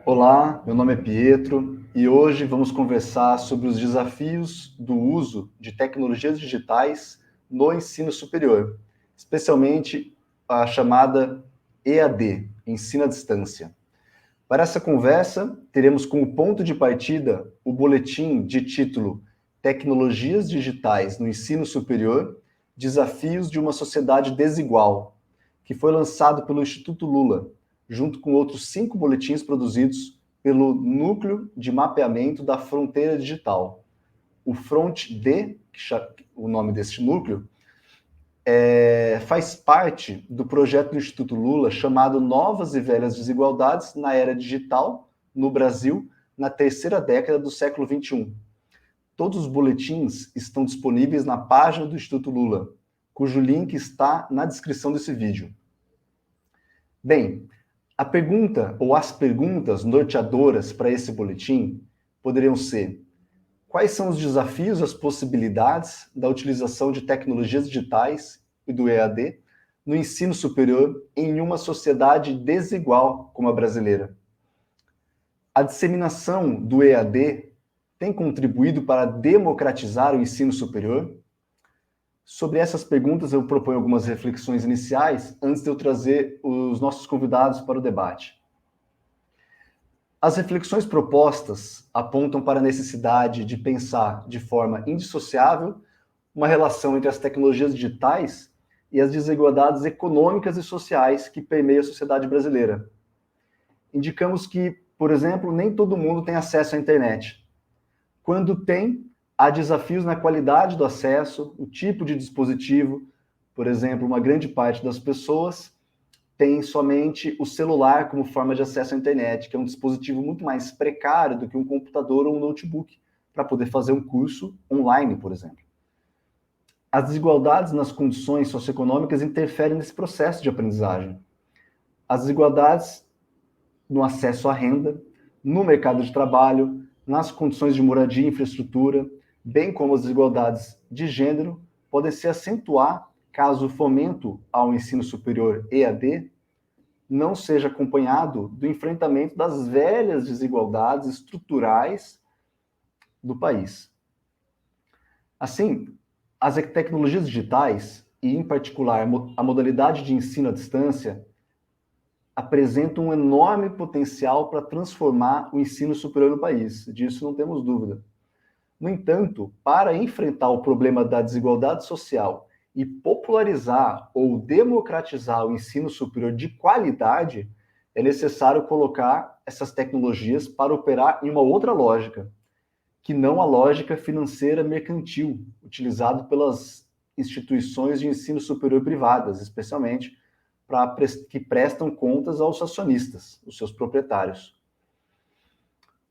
Olá, meu nome é Pietro e hoje vamos conversar sobre os desafios do uso de tecnologias digitais no ensino superior, especialmente a chamada EAD, Ensino à Distância. Para essa conversa, teremos como ponto de partida o boletim de título Tecnologias Digitais no Ensino Superior, Desafios de uma Sociedade Desigual, que foi lançado pelo Instituto Lula, junto com outros 5 boletins produzidos pelo Núcleo de Mapeamento da Fronteira Digital. O FRONT-D, o nome deste núcleo, faz parte do projeto do Instituto Lula chamado Novas e Velhas Desigualdades na Era Digital no Brasil, na terceira década do século XXI. Todos os boletins estão disponíveis na página do Instituto Lula, cujo link está na descrição desse vídeo. Bem, a pergunta ou as perguntas norteadoras para esse boletim poderiam ser: quais são os desafios e as possibilidades da utilização de tecnologias digitais e do EAD no ensino superior em uma sociedade desigual como a brasileira? A disseminação do EAD tem contribuído para democratizar o ensino superior? Sobre essas perguntas, eu proponho algumas reflexões iniciais antes de eu trazer os nossos convidados para o debate. As reflexões propostas apontam para a necessidade de pensar de forma indissociável uma relação entre as tecnologias digitais e as desigualdades econômicas e sociais que permeiam a sociedade brasileira. Indicamos que, por exemplo, nem todo mundo tem acesso à internet. Quando tem, há desafios na qualidade do acesso, o tipo de dispositivo. Por exemplo, uma grande parte das pessoas tem somente o celular como forma de acesso à internet, que é um dispositivo muito mais precário do que um computador ou um notebook, para poder fazer um curso online, por exemplo. As desigualdades nas condições socioeconômicas interferem nesse processo de aprendizagem. As desigualdades no acesso à renda, no mercado de trabalho, nas condições de moradia e infraestrutura, bem como as desigualdades de gênero, podem se acentuar caso o fomento ao ensino superior EAD não seja acompanhado do enfrentamento das velhas desigualdades estruturais do país. Assim, as tecnologias digitais, e em particular a modalidade de ensino à distância, apresentam um enorme potencial para transformar o ensino superior no país, disso não temos dúvida. No entanto, para enfrentar o problema da desigualdade social e popularizar ou democratizar o ensino superior de qualidade, é necessário colocar essas tecnologias para operar em uma outra lógica, que não a lógica financeira mercantil, utilizada pelas instituições de ensino superior privadas, especialmente que prestam contas aos acionistas, os seus proprietários.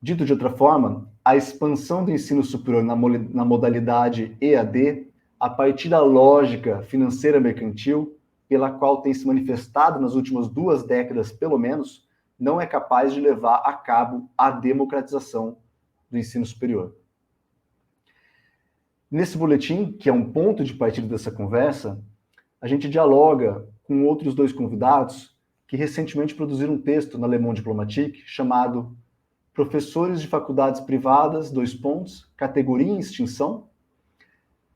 Dito de outra forma, a expansão do ensino superior na modalidade EAD, a partir da lógica financeira mercantil, pela qual tem se manifestado nas últimas 2 décadas, pelo menos, não é capaz de levar a cabo a democratização do ensino superior. Nesse boletim, que é um ponto de partida dessa conversa, a gente dialoga com outros 2 convidados que recentemente produziram um texto na Le Monde Diplomatique chamado Professores de Faculdades Privadas, categoria em extinção.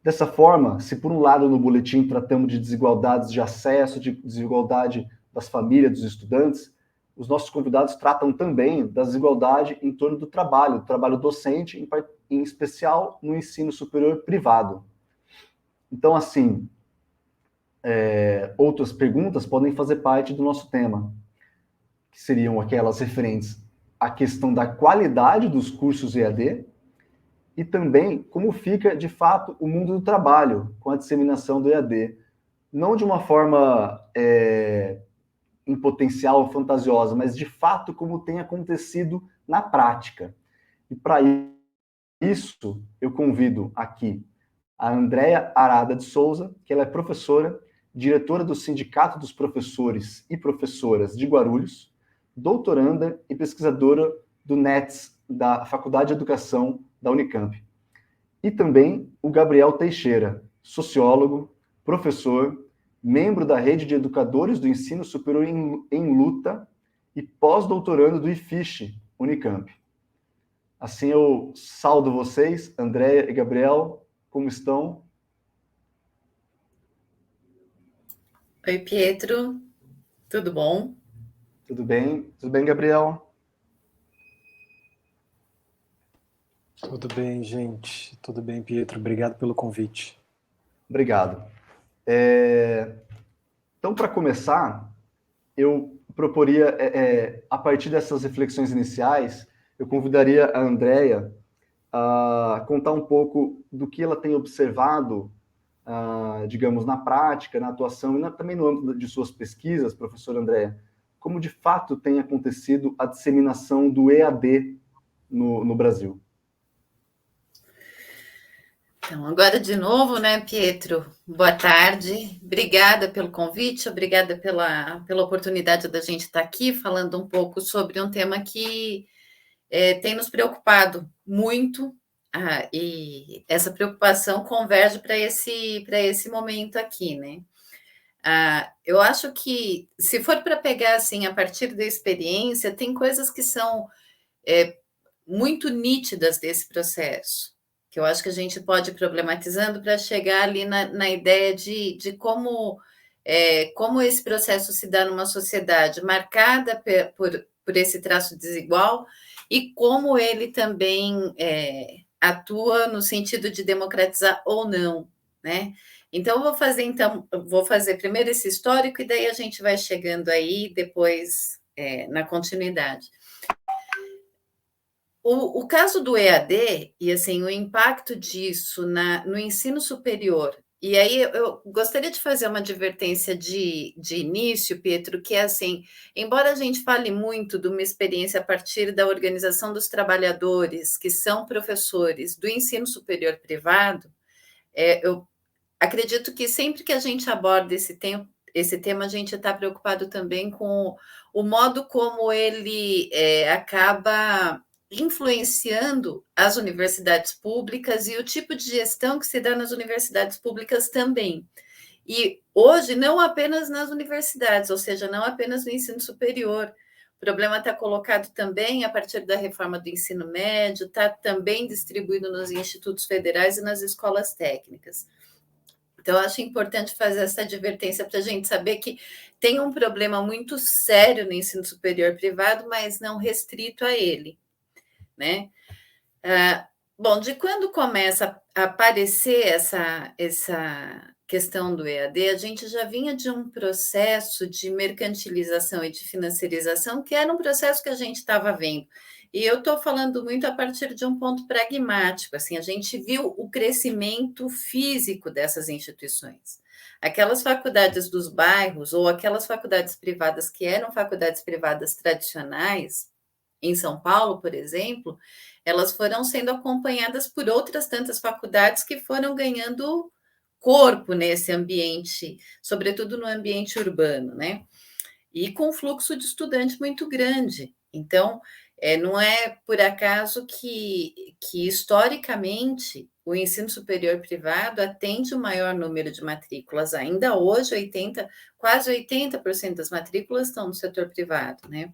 Dessa forma, se por um lado no boletim tratamos de desigualdades de acesso, de desigualdade das famílias, dos estudantes, os nossos convidados tratam também da desigualdade em torno do trabalho docente, em especial no ensino superior privado. Então, assim, outras perguntas podem fazer parte do nosso tema, que seriam aquelas referentes à questão da qualidade dos cursos EAD e também como fica, de fato, o mundo do trabalho com a disseminação do EAD. Não de uma forma em potencial fantasiosa, mas de fato como tem acontecido na prática. E para isso, eu convido aqui a Andréa Arada de Souza, que ela é professora, diretora do Sindicato dos Professores e Professoras de Guarulhos, doutoranda e pesquisadora do NETS, da Faculdade de Educação da Unicamp. E também o Gabriel Teixeira, sociólogo, professor, membro da Rede de Educadores do Ensino Superior em Luta e pós-doutorando do IFISH, Unicamp. Assim, eu saudo vocês, Andréia e Gabriel, como estão? Oi, Pietro, tudo bom? Tudo bem? Tudo bem, Gabriel? Tudo bem, gente. Tudo bem, Pietro. Obrigado pelo convite. Obrigado. Então, para começar, eu proporia, a partir dessas reflexões iniciais, eu convidaria a Andréia a contar um pouco do que ela tem observado, digamos, na prática, na atuação e também no âmbito de suas pesquisas, professora Andréia, como de fato tem acontecido a disseminação do EAD no Brasil. Então, agora de novo, né, Pietro? Boa tarde. Obrigada pelo convite, obrigada pela oportunidade da gente estar aqui falando um pouco sobre um tema que tem nos preocupado muito, e essa preocupação converge para esse momento aqui, né? Eu acho que, se for para pegar assim, a partir da experiência, tem coisas que são é, muito nítidas desse processo, que eu acho que a gente pode ir problematizando para chegar ali na ideia de como, como esse processo se dá numa sociedade marcada por esse traço desigual e como ele também atua no sentido de democratizar ou não, né? Então, vou fazer primeiro esse histórico e daí a gente vai chegando aí depois na continuidade. O caso do EAD e assim o impacto disso no ensino superior. E aí eu gostaria de fazer uma advertência de início, Pietro, que é assim, embora a gente fale muito de uma experiência a partir da organização dos trabalhadores, que são professores do ensino superior privado, eu acredito que sempre que a gente aborda esse tema, a gente está preocupado também com o modo como ele acaba influenciando as universidades públicas e o tipo de gestão que se dá nas universidades públicas também. E hoje, não apenas nas universidades, ou seja, não apenas no ensino superior. O problema está colocado também a partir da reforma do ensino médio, está também distribuído nos institutos federais e nas escolas técnicas. Então, eu acho importante fazer essa advertência para a gente saber que tem um problema muito sério no ensino superior privado, mas não restrito a ele, né? Bom, de quando começa a aparecer essa questão do EAD, a gente já vinha de um processo de mercantilização e de financiarização, que era um processo que a gente estava vendo. E eu estou falando muito a partir de um ponto pragmático, assim, a gente viu o crescimento físico dessas instituições. Aquelas faculdades dos bairros, ou aquelas faculdades privadas que eram faculdades privadas tradicionais, em São Paulo, por exemplo, elas foram sendo acompanhadas por outras tantas faculdades que foram ganhando corpo nesse ambiente, sobretudo no ambiente urbano, né? E com um fluxo de estudante muito grande. Então, não é por acaso que historicamente, o ensino superior privado atende o maior número de matrículas. Ainda hoje, quase 80% das matrículas estão no setor privado, né?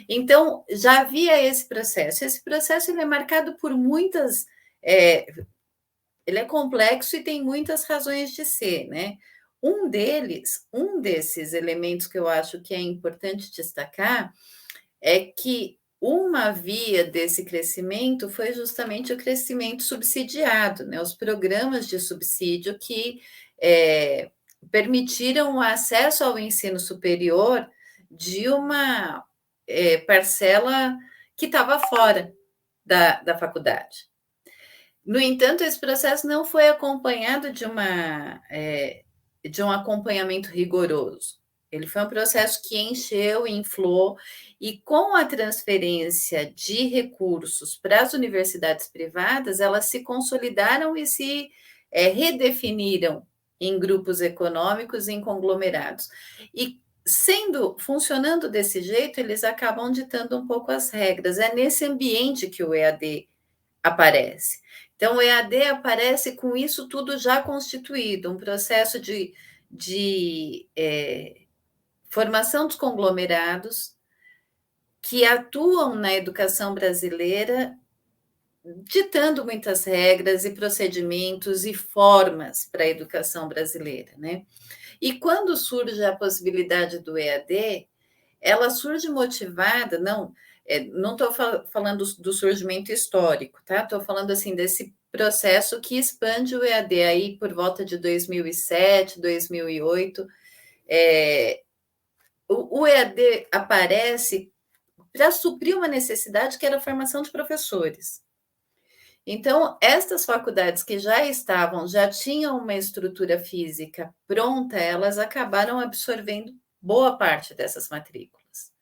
Então, já havia esse processo. Esse processo ele é marcado por muitas. Ele é complexo e tem muitas razões de ser, né? Um desses elementos que eu acho que é importante destacar é que uma via desse crescimento foi justamente o crescimento subsidiado, né? Os programas de subsídio que permitiram o acesso ao ensino superior de uma parcela que estava fora da faculdade. No entanto, esse processo não foi acompanhado de um acompanhamento rigoroso. Ele foi um processo que encheu, inflou, e com a transferência de recursos para as universidades privadas, elas se consolidaram e se redefiniram em grupos econômicos, em conglomerados. E funcionando desse jeito, eles acabam ditando um pouco as regras. É nesse ambiente que o EAD aparece. Então, o EAD aparece com isso tudo já constituído, um processo de formação dos conglomerados, que atuam na educação brasileira, ditando muitas regras e procedimentos e formas para a educação brasileira, né? E quando surge a possibilidade do EAD, ela surge motivada, não estou falando do surgimento histórico, tá? Estou falando assim desse processo que expande o EAD aí por volta de 2007, 2008. O EAD aparece para suprir uma necessidade que era a formação de professores. Então, estas faculdades que já tinham uma estrutura física pronta, elas acabaram absorvendo boa parte dessas matrículas.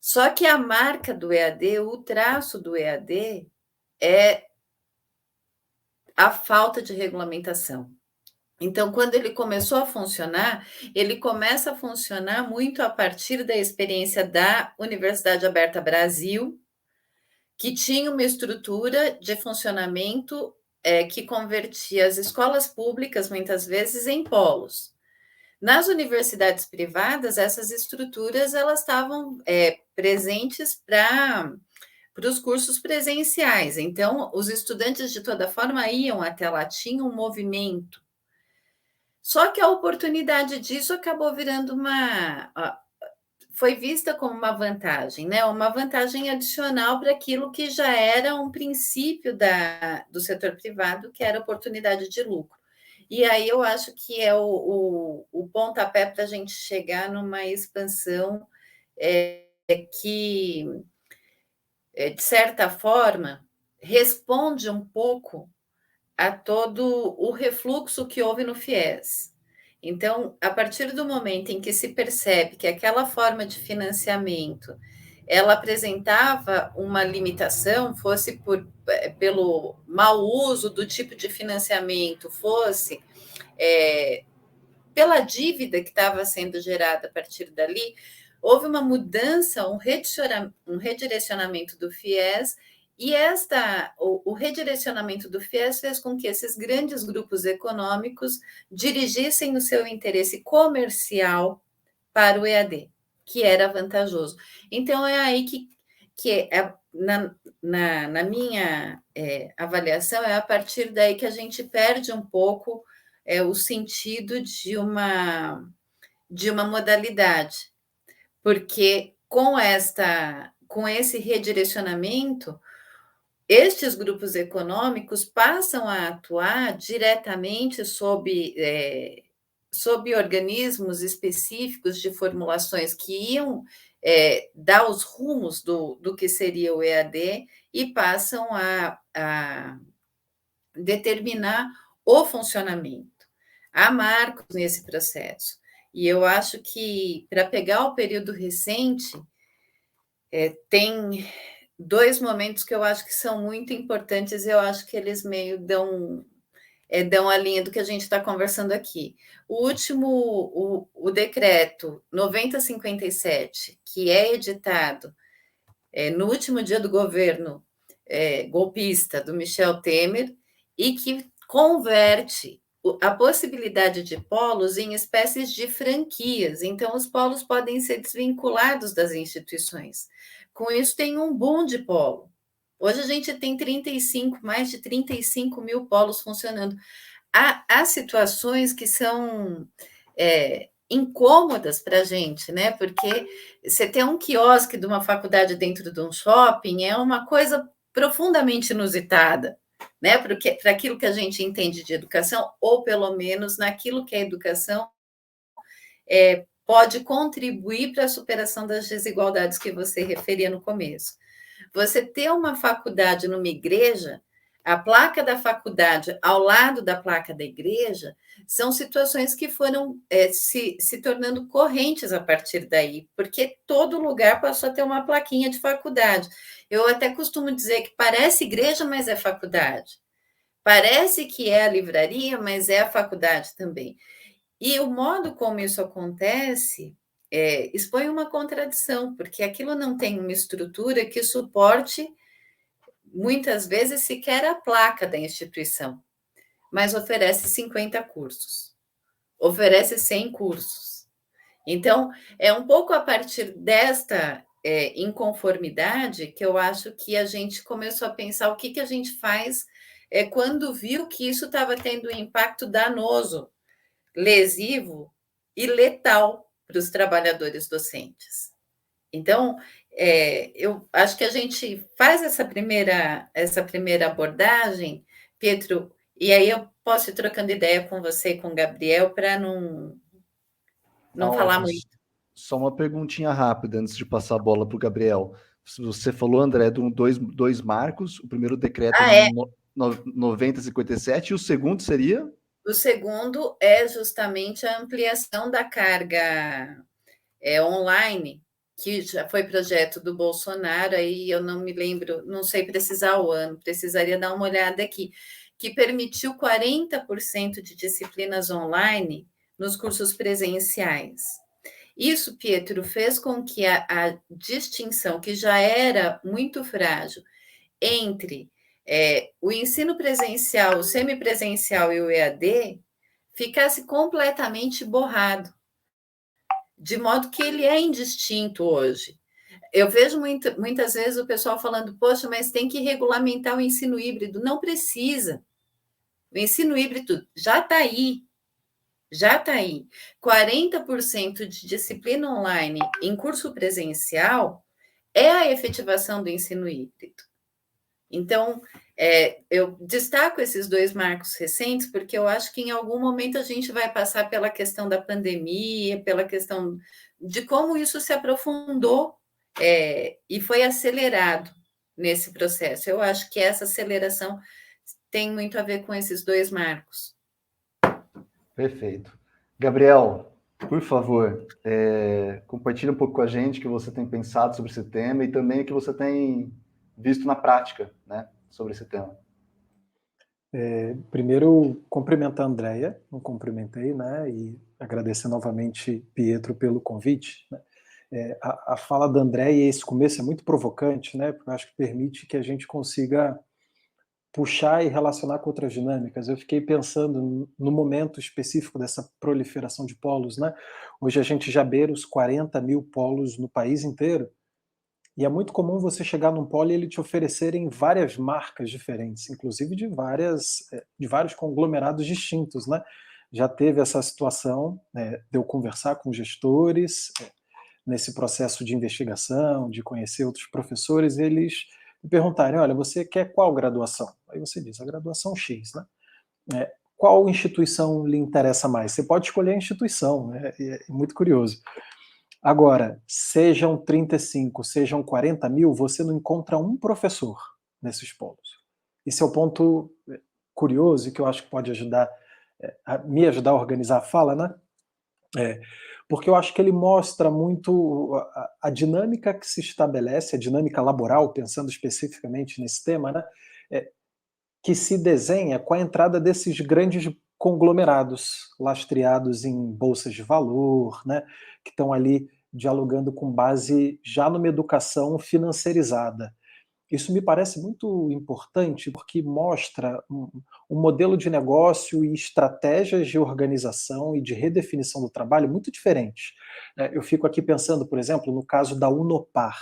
Só que a marca do EAD, o traço do EAD, é a falta de regulamentação. Então, quando ele começou a funcionar, ele começa a funcionar muito a partir da experiência da Universidade Aberta Brasil, que tinha uma estrutura de funcionamento que convertia as escolas públicas, muitas vezes, em polos. Nas universidades privadas, essas estruturas elas estavam presentes para os cursos presenciais. Então, os estudantes, de toda forma, iam até lá, tinham um movimento. Só que a oportunidade disso acabou virando foi vista como uma vantagem, né? Uma vantagem adicional para aquilo que já era um princípio do setor privado, que era oportunidade de lucro. E aí eu acho que é o pontapé para a gente chegar numa expansão que, de certa forma, responde um pouco a todo o refluxo que houve no FIES. Então, a partir do momento em que se percebe que aquela forma de financiamento ela apresentava uma limitação, fosse pelo mau uso do tipo de financiamento, fosse pela dívida que estava sendo gerada a partir dali, houve uma mudança, um redirecionamento do FIES, e o redirecionamento do FIES fez com que esses grandes grupos econômicos dirigissem o seu interesse comercial para o EAD, que era vantajoso. Então, é aí na minha avaliação, é a partir daí que a gente perde um pouco o sentido de uma modalidade, porque com esse redirecionamento, estes grupos econômicos passam a atuar diretamente sob organismos específicos de formulações que iam dar os rumos do que seria o EAD e passam a determinar o funcionamento. Há marcos nesse processo. E eu acho que, para pegar o período recente, tem dois momentos que eu acho que são muito importantes, eu acho que eles meio dão a linha do que a gente está conversando aqui. O último, o decreto 9057, que é editado no último dia do governo golpista do Michel Temer, e que converte a possibilidade de polos em espécies de franquias. Então, os polos podem ser desvinculados das instituições. Com isso, tem um boom de polo. Hoje a gente tem mais de 35 mil polos funcionando. Há situações que são incômodas para a gente, né? Porque você ter um quiosque de uma faculdade dentro de um shopping é uma coisa profundamente inusitada, né? Para aquilo que a gente entende de educação, ou pelo menos naquilo que a educação pode contribuir para a superação das desigualdades que você referia no começo. Você ter uma faculdade numa igreja, a placa da faculdade ao lado da placa da igreja, são situações que foram se tornando correntes a partir daí, porque todo lugar passou a ter uma plaquinha de faculdade. Eu até costumo dizer que parece igreja, mas é faculdade. Parece que é a livraria, mas é a faculdade também. E o modo como isso acontece expõe uma contradição, porque aquilo não tem uma estrutura que suporte, muitas vezes, sequer a placa da instituição, mas oferece 50 cursos, oferece 100 cursos. Então, é um pouco a partir inconformidade que eu acho que a gente começou a pensar o que a gente faz quando viu que isso estava tendo um impacto danoso, lesivo e letal para os trabalhadores docentes. Então, eu acho que a gente faz essa primeira abordagem, Pietro, e aí eu posso ir trocando ideia com você e com o Gabriel para não falar ótimo. muito. Só uma perguntinha rápida antes de passar a bola para o Gabriel. Você falou, André, de dois marcos. O primeiro decreto Ah, é. 9057 e o segundo seria? O segundo é justamente a ampliação da carga online, que já foi projeto do Bolsonaro, aí eu não me lembro, não sei precisar o ano, precisaria dar uma olhada aqui, que permitiu 40% de disciplinas online nos cursos presenciais. Isso, Pietro, fez com que a distinção, que já era muito frágil, entre o ensino presencial, o semipresencial e o EAD, ficasse completamente borrado, de modo que ele é indistinto hoje. Eu vejo muitas vezes o pessoal falando, poxa, mas tem que regulamentar o ensino híbrido. Não precisa. O ensino híbrido já está aí. Já está aí. 40% de disciplina online em curso presencial é a efetivação do ensino híbrido. Então, eu destaco esses dois marcos recentes, porque eu acho que em algum momento a gente vai passar pela questão da pandemia, pela questão de como isso se aprofundou e foi acelerado nesse processo. Eu acho que essa aceleração tem muito a ver com esses dois marcos. Perfeito. Gabriel, por favor, compartilhe um pouco com a gente o que você tem pensado sobre esse tema e também o que você tem visto na prática, né, sobre esse tema. Primeiro, cumprimentar a Andréia, não cumprimentei, né, e agradecer novamente Pietro pelo convite, né. A fala da Andréia, esse começo é muito provocante, né, porque eu acho que permite que a gente consiga puxar e relacionar com outras dinâmicas. Eu fiquei pensando no momento específico dessa proliferação de polos, né. Hoje a gente já beira os 40 mil polos no país inteiro, e é muito comum você chegar num polo e ele te oferecerem várias marcas diferentes, inclusive de vários conglomerados distintos, né. Já teve essa situação, de eu conversar com gestores, nesse processo de investigação, de conhecer outros professores, eles me perguntarem, olha, você quer qual graduação? Aí você diz, a graduação X, né. Qual instituição lhe interessa mais? Você pode escolher a instituição, né, é muito curioso. Agora, sejam 35, sejam 40 mil, você não encontra um professor nesses polos. Esse é o ponto curioso e que eu acho que pode me ajudar a organizar a fala, né? Porque eu acho que ele mostra muito a dinâmica que se estabelece, a dinâmica laboral, pensando especificamente nesse tema, né? Que se desenha com a entrada desses grandes conglomerados lastreados em bolsas de valor, né? Que estão ali dialogando com base já numa educação financiarizada. Isso me parece muito importante porque mostra um modelo de negócio e estratégias de organização e de redefinição do trabalho muito diferentes. Eu fico aqui pensando, por exemplo, no caso da Unopar.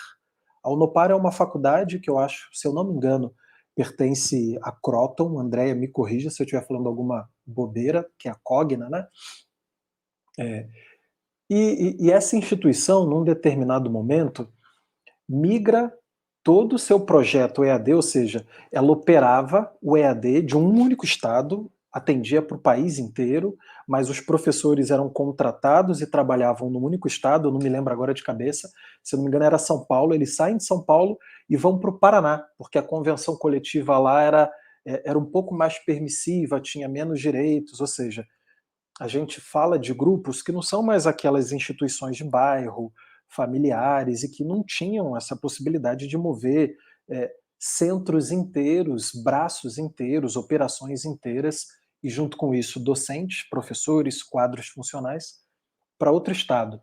A Unopar é uma faculdade que eu acho, se eu não me engano, pertence à Croton. Andréia, me corrija se eu estiver falando alguma bobeira, que é a Cogna, né? E essa instituição, num determinado momento, migra todo o seu projeto EAD, ou seja, ela operava o EAD de um único estado, atendia para o país inteiro, mas os professores eram contratados e trabalhavam num único estado, eu não me lembro agora de cabeça, se não me engano era São Paulo, eles saem de São Paulo e vão para o Paraná, porque a convenção coletiva lá era um pouco mais permissiva, tinha menos direitos, ou seja, a gente fala de grupos que não são mais aquelas instituições de bairro, familiares, e que não tinham essa possibilidade de mover centros inteiros, braços inteiros, operações inteiras, e junto com isso docentes, professores, quadros funcionais, para outro estado.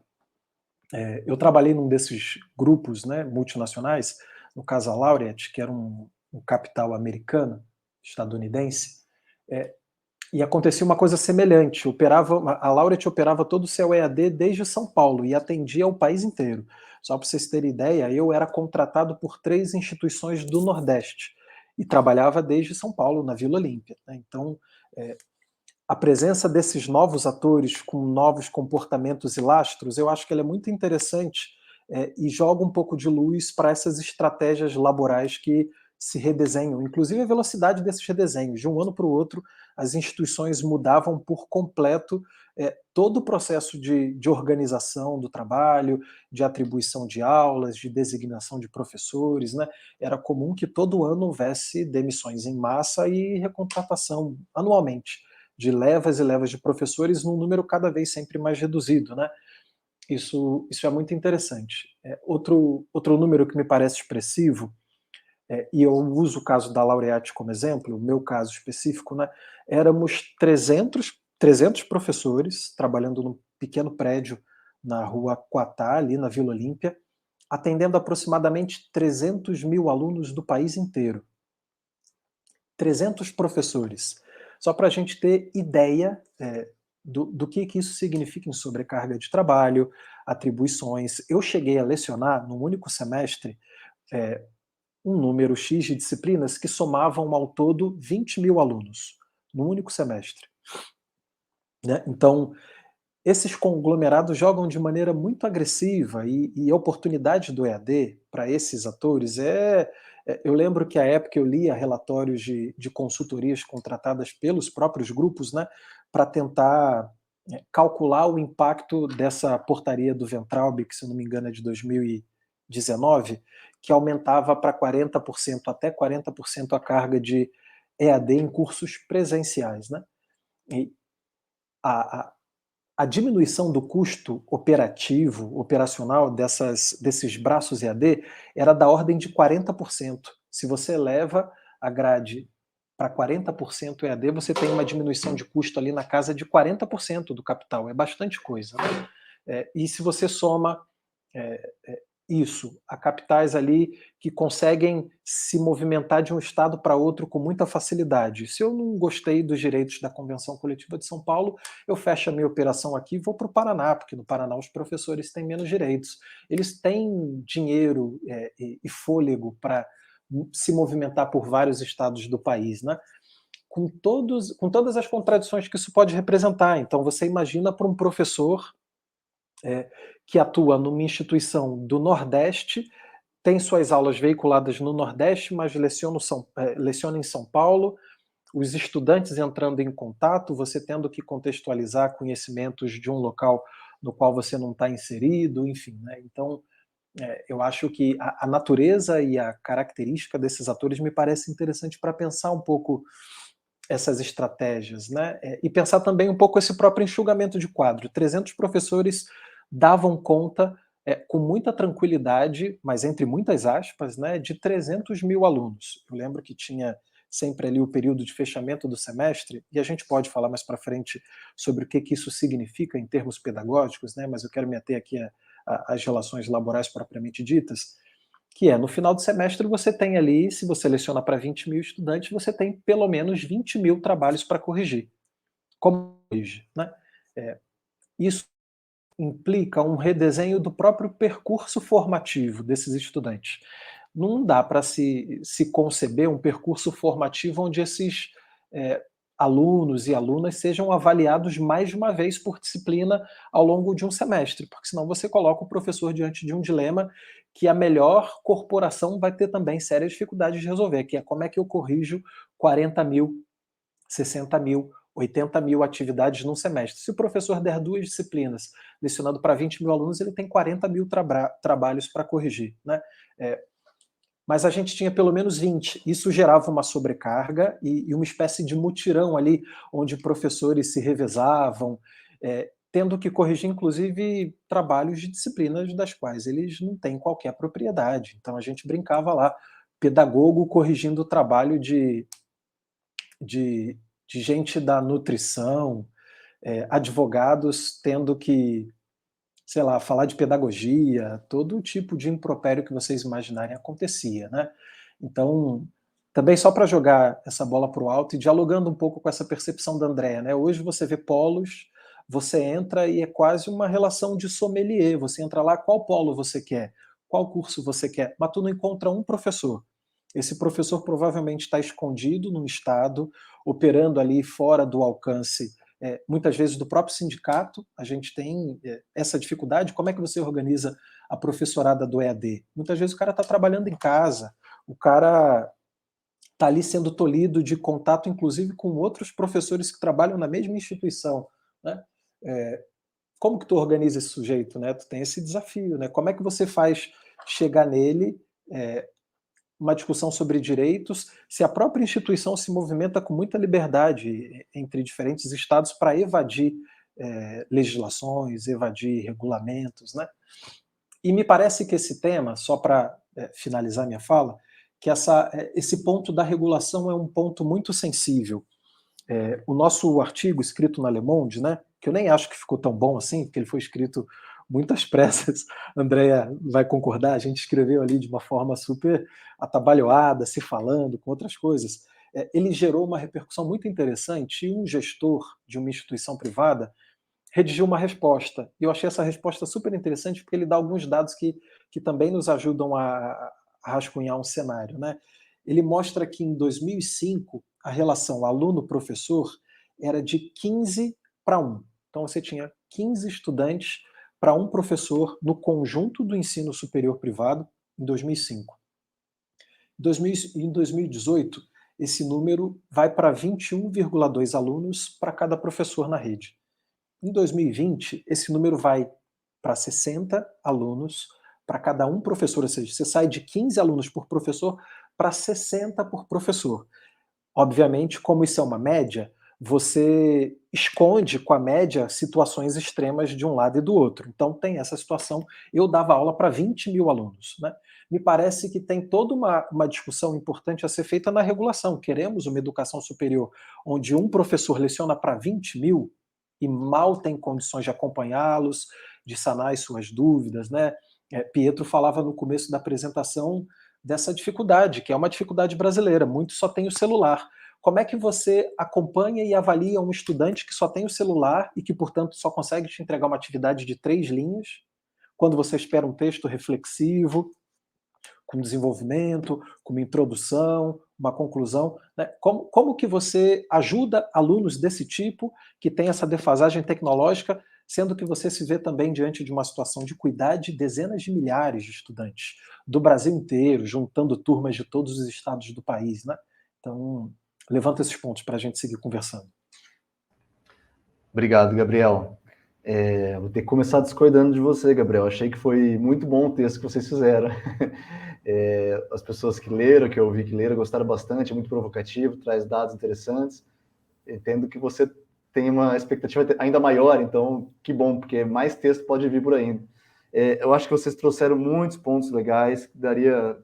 Eu trabalhei num desses grupos, né, multinacionais, no caso a Laureate, que era um capital americano, estadunidense, E acontecia uma coisa semelhante, a Laureate operava todo o seu EAD desde São Paulo e atendia o país inteiro. Só para vocês terem ideia, eu era contratado por 3 instituições do Nordeste e trabalhava desde São Paulo, na Vila Olímpia, né? Então, a presença desses novos atores com novos comportamentos e lastros, eu acho que ela é muito interessante e joga um pouco de luz para essas estratégias laborais que se redesenham, inclusive a velocidade desses redesenhos. De um ano para o outro, as instituições mudavam por completo todo o processo de organização do trabalho, de atribuição de aulas, de designação de professores, né? Era comum que todo ano houvesse demissões em massa e recontratação anualmente de levas e levas de professores num número cada vez sempre mais reduzido, né? Isso é muito interessante. Outro número que me parece expressivo, e eu uso o caso da Laureate como exemplo, o meu caso específico, né? Éramos 300 professores trabalhando num pequeno prédio na rua Quatá, ali na Vila Olímpia, atendendo aproximadamente 300 mil alunos do país inteiro. 300 professores. Só para a gente ter ideia do que isso significa em sobrecarga de trabalho, atribuições. Eu cheguei a lecionar, num único semestre, um número X de disciplinas que somavam ao todo 20 mil alunos, num único semestre. Né? Então, esses conglomerados jogam de maneira muito agressiva e a oportunidade do EAD para esses atores eu lembro que à época eu lia relatórios de consultorias contratadas pelos próprios grupos, né, para tentar calcular o impacto dessa portaria do Ventralbe, que se eu não me engano é de 2019, que aumentava para 40%, até 40% a carga de EAD em cursos presenciais. Né? E a diminuição do custo operacional desses braços EAD era da ordem de 40%. Se você eleva a grade para 40% EAD, você tem uma diminuição de custo ali na casa de 40% do capital. É bastante coisa. Né? E se você soma isso, a capitais ali que conseguem se movimentar de um estado para outro com muita facilidade. Se eu não gostei dos direitos da Convenção Coletiva de São Paulo, eu fecho a minha operação aqui e vou para o Paraná, porque no Paraná os professores têm menos direitos. Eles têm dinheiro e fôlego para se movimentar por vários estados do país, né? Com todas as contradições que isso pode representar. Então você imagina para um professor que atua numa instituição do Nordeste, tem suas aulas veiculadas no Nordeste, mas leciona em São Paulo, os estudantes entrando em contato, você tendo que contextualizar conhecimentos de um local no qual você não está inserido, enfim. Né? Então, eu acho que a natureza e a característica desses atores me parece interessante para pensar um pouco essas estratégias, né? E pensar também um pouco esse próprio enxugamento de quadro. 300 professores davam conta com muita tranquilidade, mas entre muitas aspas, né, de 300 mil alunos. Eu lembro que tinha sempre ali o período de fechamento do semestre, e a gente pode falar mais para frente sobre o que isso significa em termos pedagógicos, né, mas eu quero me ater aqui às relações laborais propriamente ditas, que no final do semestre você tem ali, se você leciona para 20 mil estudantes, você tem pelo menos 20 mil trabalhos para corrigir. Como corrige? Né? Isso implica um redesenho do próprio percurso formativo desses estudantes. Não dá para se conceber um percurso formativo onde esses alunos e alunas sejam avaliados mais de uma vez por disciplina ao longo de um semestre, porque senão você coloca o professor diante de um dilema que a melhor corporação vai ter também sérias dificuldades de resolver, que é como é que eu corrijo 40 mil, 60 mil, 80 mil atividades num semestre. Se o professor der 2 disciplinas, lecionando para 20 mil alunos, ele tem 40 mil trabalhos para corrigir. Né? Mas a gente tinha pelo menos 20. Isso gerava uma sobrecarga e uma espécie de mutirão ali, onde professores se revezavam, tendo que corrigir, inclusive, trabalhos de disciplinas das quais eles não têm qualquer propriedade. Então a gente brincava lá, pedagogo corrigindo o trabalho de gente da nutrição, advogados tendo que, sei lá, falar de pedagogia, todo tipo de impropério que vocês imaginarem acontecia, né? Então, Também só para jogar essa bola para o alto e dialogando um pouco com essa percepção da Andrea, né? Hoje você vê polos, você entra e é quase uma relação de sommelier. Você entra lá, qual polo você quer, qual curso você quer, mas tu não encontra um professor. Esse professor provavelmente está escondido num estado, operando ali fora do alcance, muitas vezes do próprio sindicato. A gente tem essa dificuldade. Como é que você organiza a professorada do EAD? Muitas vezes o cara está trabalhando em casa, o cara está ali sendo tolhido de contato, inclusive, com outros professores que trabalham na mesma instituição, né? Como que tu organiza esse sujeito, né? Tu tem esse desafio, né? Como é que você faz chegar nele uma discussão sobre direitos, se a própria instituição se movimenta com muita liberdade entre diferentes estados para evadir legislações, evadir regulamentos, né? E me parece que esse tema, só para finalizar minha fala, que esse ponto da regulação é um ponto muito sensível. O nosso artigo escrito na Le Monde, né, que eu nem acho que ficou tão bom assim, porque ele foi escrito muitas pressas, Andrea vai concordar, a gente escreveu ali de uma forma super atabalhoada, se falando, com outras coisas. Ele gerou uma repercussão muito interessante e um gestor de uma instituição privada redigiu uma resposta. E eu achei essa resposta super interessante porque ele dá alguns dados que também nos ajudam a rascunhar um cenário, né? Ele mostra que em 2005 a relação aluno-professor era de 15 para 1. Então você tinha 15 estudantes para um professor no conjunto do ensino superior privado em 2005. Em 2018, esse número vai para 21,2 alunos para cada professor na rede. Em 2020, esse número vai para 60 alunos para cada um professor, ou seja, você sai de 15 alunos por professor para 60 por professor. Obviamente, como isso é uma média, você esconde com a média situações extremas de um lado e do outro. Então tem essa situação. Eu dava aula para 20 mil alunos, né? Me parece que tem toda uma discussão importante a ser feita na regulação. Queremos uma educação superior onde um professor leciona para 20 mil e mal tem condições de acompanhá-los, de sanar as suas dúvidas, né? Pietro falava no começo da apresentação dessa dificuldade, que é uma dificuldade brasileira. Muitos só têm o celular. Como é que você acompanha e avalia um estudante que só tem o celular e que, portanto, só consegue te entregar uma atividade de 3 linhas, quando você espera um texto reflexivo, com desenvolvimento, com uma introdução, uma conclusão, né? Como que você ajuda alunos desse tipo que tem essa defasagem tecnológica, sendo que você se vê também diante de uma situação de cuidar de dezenas de milhares de estudantes do Brasil inteiro, juntando turmas de todos os estados do país, né? Então, levanta esses pontos para a gente seguir conversando. Obrigado, Gabriel. Vou ter que começar discordando de você, Gabriel. Achei que foi muito bom o texto que vocês fizeram. As pessoas que leram, que eu ouvi que leram, gostaram bastante, é muito provocativo, traz dados interessantes. Entendo que você tem uma expectativa ainda maior, então que bom, porque mais texto pode vir por aí. Eu acho que vocês trouxeram muitos pontos legais, que daria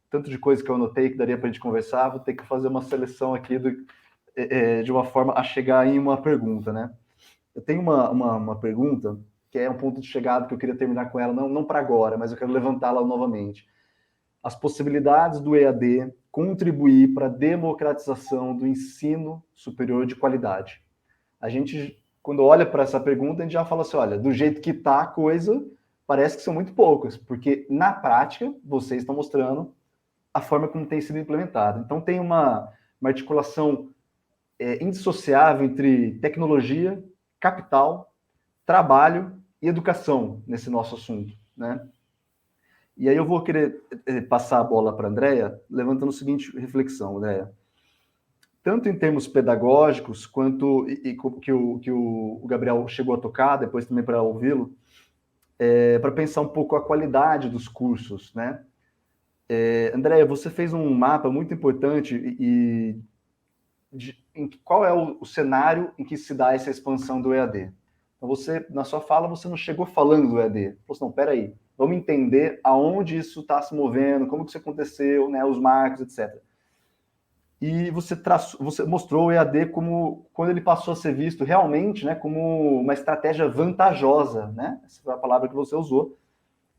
tanto de coisa que eu anotei que daria para a gente conversar. Vou ter que fazer uma seleção aqui de uma forma a chegar em uma pergunta, né? Eu tenho uma pergunta que é um ponto de chegada que eu queria terminar com ela, não para agora, mas eu quero levantá-la novamente. As possibilidades do EAD contribuir para a democratização do ensino superior de qualidade. A gente, quando olha para essa pergunta, a gente já fala assim, olha, do jeito que está a coisa, parece que são muito poucas, porque na prática, vocês estão mostrando a forma como tem sido implementada. Então tem uma articulação indissociável entre tecnologia, capital, trabalho e educação nesse nosso assunto, né? E aí eu vou querer passar a bola para a Andrea, levantando a seguinte reflexão, Andrea. Tanto em termos pedagógicos, quanto que o Gabriel chegou a tocar, depois também para ouvi-lo, para pensar um pouco a qualidade dos cursos, né? Andrea, você fez um mapa muito importante qual é o cenário em que se dá essa expansão do EAD. Então você, na sua fala, você não chegou falando do EAD. Você falou assim, não, peraí, vamos entender aonde isso está se movendo, como que isso aconteceu, né, os marcos, etc. E você mostrou o EAD como, quando ele passou a ser visto realmente, né, como uma estratégia vantajosa, né? Essa foi a palavra que você usou,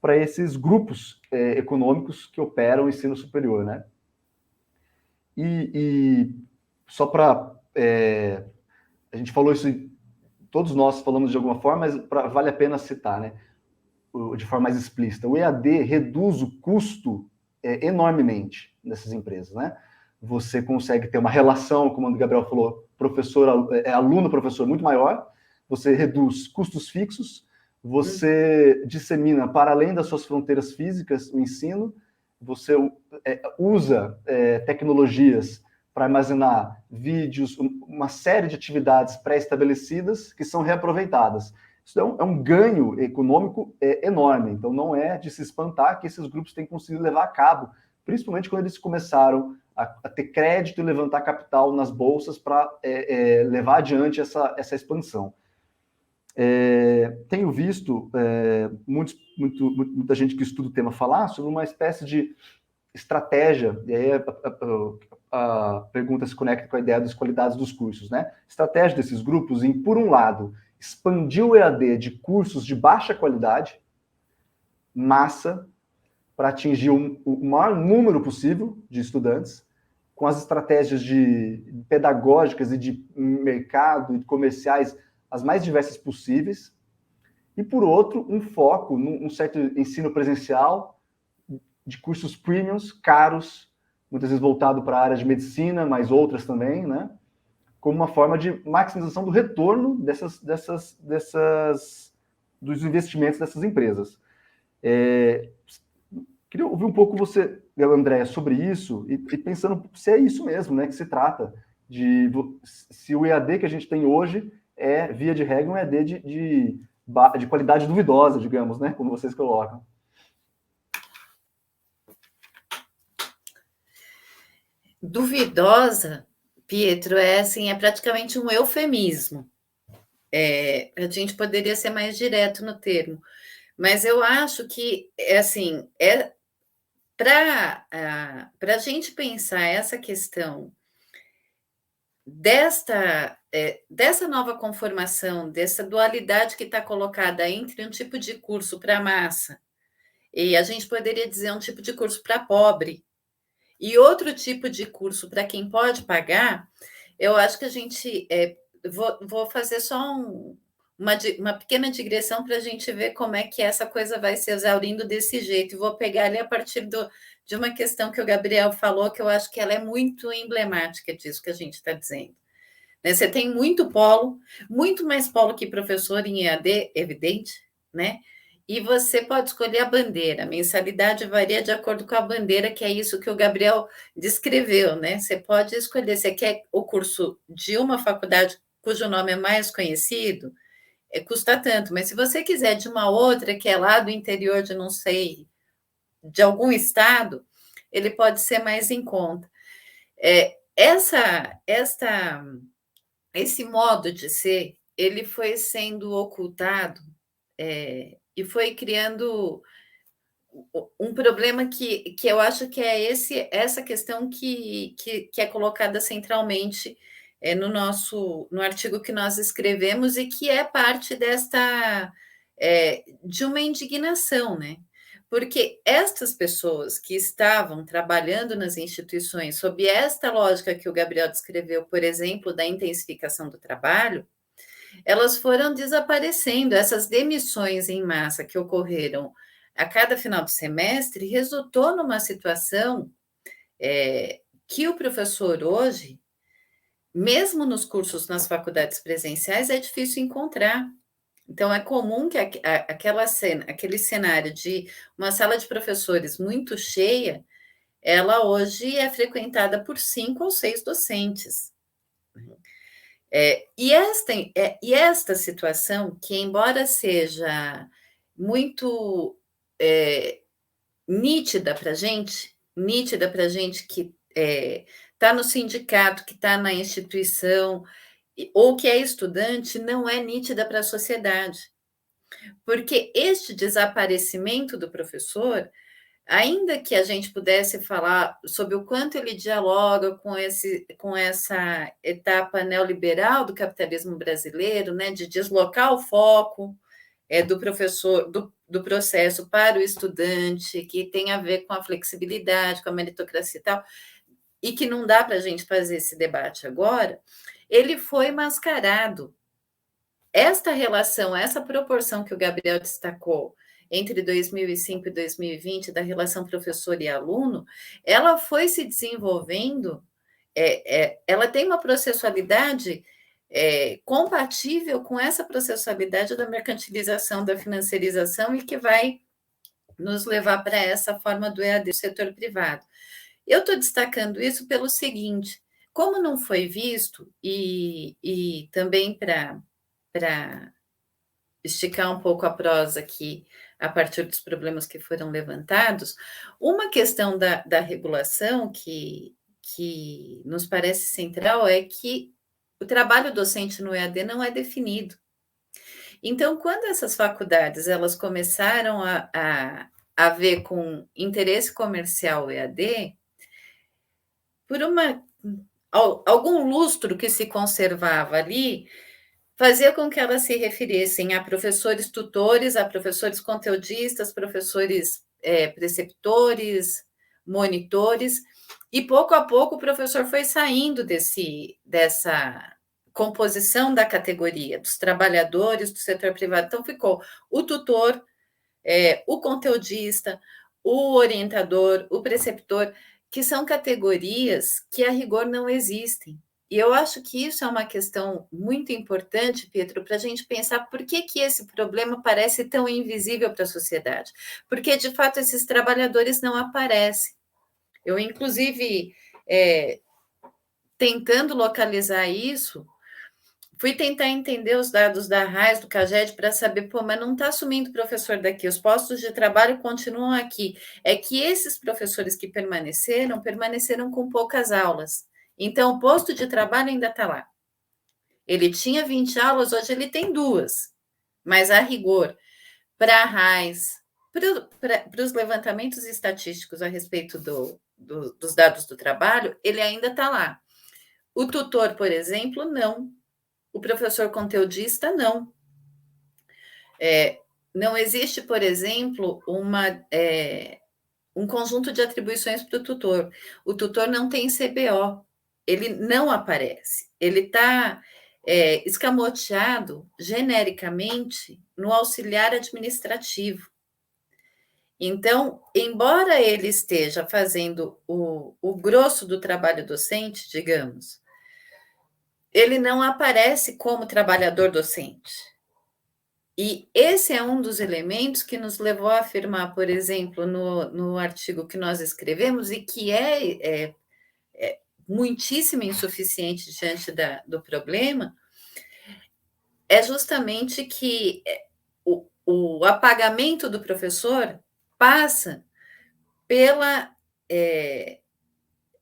para esses grupos econômicos que operam o ensino superior, né? E só para... a gente falou isso, todos nós falamos de alguma forma, mas vale a pena citar, né? De forma mais explícita. O EAD reduz o custo enormemente nessas empresas, né? Você consegue ter uma relação, como o Gabriel falou, aluno-professor muito maior, você reduz custos fixos, você dissemina para além das suas fronteiras físicas o ensino, você usa tecnologias para armazenar vídeos, uma série de atividades pré-estabelecidas que são reaproveitadas. Isso é um ganho econômico enorme, então não é de se espantar que esses grupos têm conseguido levar a cabo, principalmente quando eles começaram a ter crédito e levantar capital nas bolsas para levar adiante essa expansão. Tenho visto muita gente que estuda o tema falar sobre uma espécie de estratégia, e aí a pergunta se conecta com a ideia das qualidades dos cursos, né? Estratégia desses grupos em, por um lado, expandir o EAD de cursos de baixa qualidade, massa, para atingir o maior número possível de estudantes, com as estratégias pedagógicas e de mercado e comerciais as mais diversas possíveis, e, por outro, um foco num certo ensino presencial, de cursos premiums, caros, muitas vezes voltado para a área de medicina, mas outras também, né? Como uma forma de maximização do retorno dos investimentos dessas empresas. Queria ouvir um pouco você, Andréa, sobre isso, e pensando se é isso mesmo, né, que se trata, se o EAD que a gente tem hoje é, via de regra, um EAD de qualidade duvidosa, digamos, né, como vocês colocam. Duvidosa, Pietro, é praticamente um eufemismo. A gente poderia ser mais direto no termo, mas eu acho que para a gente pensar essa questão dessa nova conformação, dessa dualidade que está colocada entre um tipo de curso para massa, e a gente poderia dizer um tipo de curso para pobre, e outro tipo de curso para quem pode pagar, eu acho que a gente... vou fazer só uma pequena digressão para a gente ver como é que essa coisa vai se exaurindo desse jeito. E vou pegar ali a partir de uma questão que o Gabriel falou, que eu acho que ela é muito emblemática disso que a gente está dizendo. Né? Você tem muito mais polo que professor em EAD, evidente, né? E você pode escolher a bandeira, a mensalidade varia de acordo com a bandeira, que é isso que o Gabriel descreveu, né? Você pode escolher, você quer o curso de uma faculdade cujo nome é mais conhecido, custa tanto, mas se você quiser de uma outra, que é lá do interior de não sei, de algum estado, ele pode ser mais em conta. Esse modo de ser, ele foi sendo ocultado e foi criando um problema que eu acho que é essa questão que é colocada centralmente no artigo que nós escrevemos e que é parte de uma indignação, né? Porque estas pessoas que estavam trabalhando nas instituições sob esta lógica que o Gabriel descreveu, por exemplo, da intensificação do trabalho, elas foram desaparecendo. Essas demissões em massa que ocorreram a cada final de semestre resultou numa situação que o professor hoje, mesmo nos cursos nas faculdades presenciais, é difícil encontrar. Então, é comum que aquele cenário de uma sala de professores muito cheia, ela hoje é frequentada por 5 ou 6 docentes. E esta situação, que embora seja muito nítida para a gente que está no sindicato, que está na instituição, ou que é estudante, não é nítida para a sociedade. Porque este desaparecimento do professor, ainda que a gente pudesse falar sobre o quanto ele dialoga com essa etapa neoliberal do capitalismo brasileiro, né, de deslocar o foco do professor, do processo para o estudante, que tem a ver com a flexibilidade, com a meritocracia e tal, e que não dá para a gente fazer esse debate agora, ele foi mascarado. Esta relação, essa proporção que o Gabriel destacou entre 2005 e 2020, da relação professor e aluno, ela foi se desenvolvendo, ela tem uma processualidade compatível com essa processualidade da mercantilização, da financiarização, e que vai nos levar para essa forma do EAD do setor privado. Eu estou destacando isso pelo seguinte: como não foi visto, e também para esticar um pouco a prosa aqui, a partir dos problemas que foram levantados, uma questão da regulação que nos parece central é que o trabalho docente no EAD não é definido. Então, quando essas faculdades elas começaram a ver com interesse comercial o EAD, por algum lustro que se conservava ali, fazia com que elas se referissem a professores tutores, a professores conteudistas, professores preceptores, monitores, e pouco a pouco o professor foi saindo dessa composição da categoria, dos trabalhadores do setor privado. Então, ficou o tutor, o conteudista, o orientador, o preceptor, que são categorias que, a rigor, não existem. E eu acho que isso é uma questão muito importante, Pedro, para a gente pensar por que esse problema parece tão invisível para a sociedade. Porque, de fato, esses trabalhadores não aparecem. Eu, inclusive, tentando localizar isso, fui tentar entender os dados da RAIS, do CAGED, para saber, mas não está sumindo professor daqui, os postos de trabalho continuam aqui. É que esses professores que permaneceram com poucas aulas. Então, o posto de trabalho ainda está lá. Ele tinha 20 aulas, hoje ele tem 2. Mas, a rigor, para a RAIS, para os levantamentos estatísticos a respeito dos dados do trabalho, ele ainda está lá. O tutor, por exemplo, não. O professor conteudista, não. Não existe, por exemplo, um conjunto de atribuições para o tutor. O tutor não tem CBO, ele não aparece. Ele está escamoteado genericamente no auxiliar administrativo. Então, embora ele esteja fazendo o grosso do trabalho docente, digamos, ele não aparece como trabalhador docente. E esse é um dos elementos que nos levou a afirmar, por exemplo, no artigo que nós escrevemos, e que é muitíssimo insuficiente diante do problema, é justamente que o apagamento do professor passa pela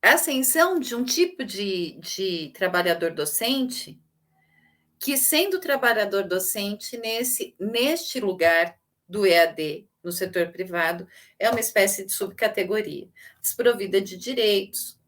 ascensão de um tipo de trabalhador docente que, sendo trabalhador docente neste lugar do EAD, no setor privado, é uma espécie de subcategoria, desprovida de direitos,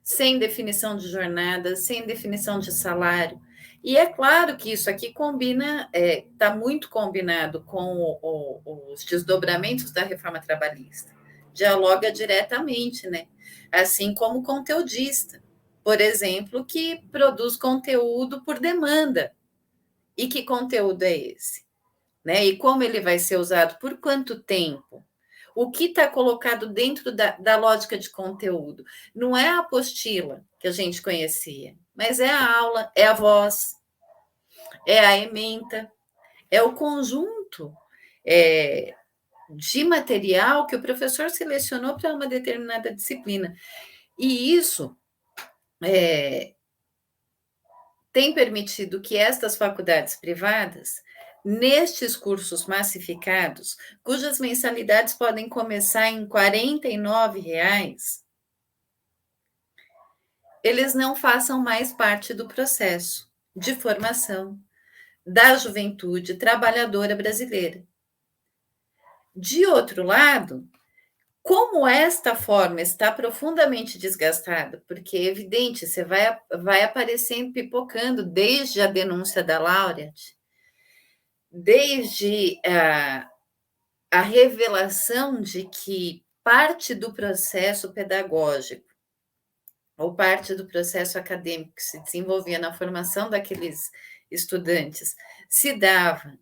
sem definição de jornada, sem definição de salário. E é claro que isso aqui combina, está muito combinado com os desdobramentos da reforma trabalhista. Dialoga diretamente, né? Assim como o conteudista, por exemplo, que produz conteúdo por demanda. E que conteúdo é esse? Né? E como ele vai ser usado? Por quanto tempo? O que está colocado dentro da lógica de conteúdo? Não é a apostila que a gente conhecia, mas é a aula, é a voz, é a ementa, é o conjunto de material que o professor selecionou para uma determinada disciplina. E isso tem permitido que estas faculdades privadas, nestes cursos massificados, cujas mensalidades podem começar em R$ 49, eles não façam mais parte do processo de formação da juventude trabalhadora brasileira. De outro lado, como esta forma está profundamente desgastada, porque é evidente, você vai aparecendo, pipocando, desde a denúncia da Laureate, desde a revelação de que parte do processo pedagógico ou parte do processo acadêmico que se desenvolvia na formação daqueles estudantes se dava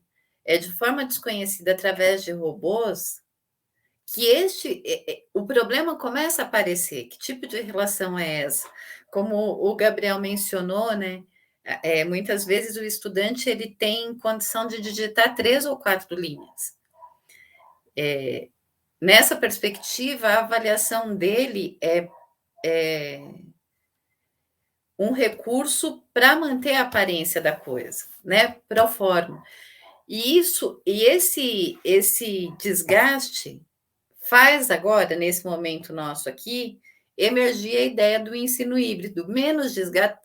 de forma desconhecida através de robôs, que o problema começa a aparecer. Que tipo de relação é essa? Como o Gabriel mencionou, né? Muitas vezes o estudante ele tem condição de digitar 3 ou 4 linhas. Nessa perspectiva, a avaliação dele é um recurso para manter a aparência da coisa, né? Pro forma. E esse desgaste faz agora, nesse momento nosso aqui, emergir a ideia do ensino híbrido, menos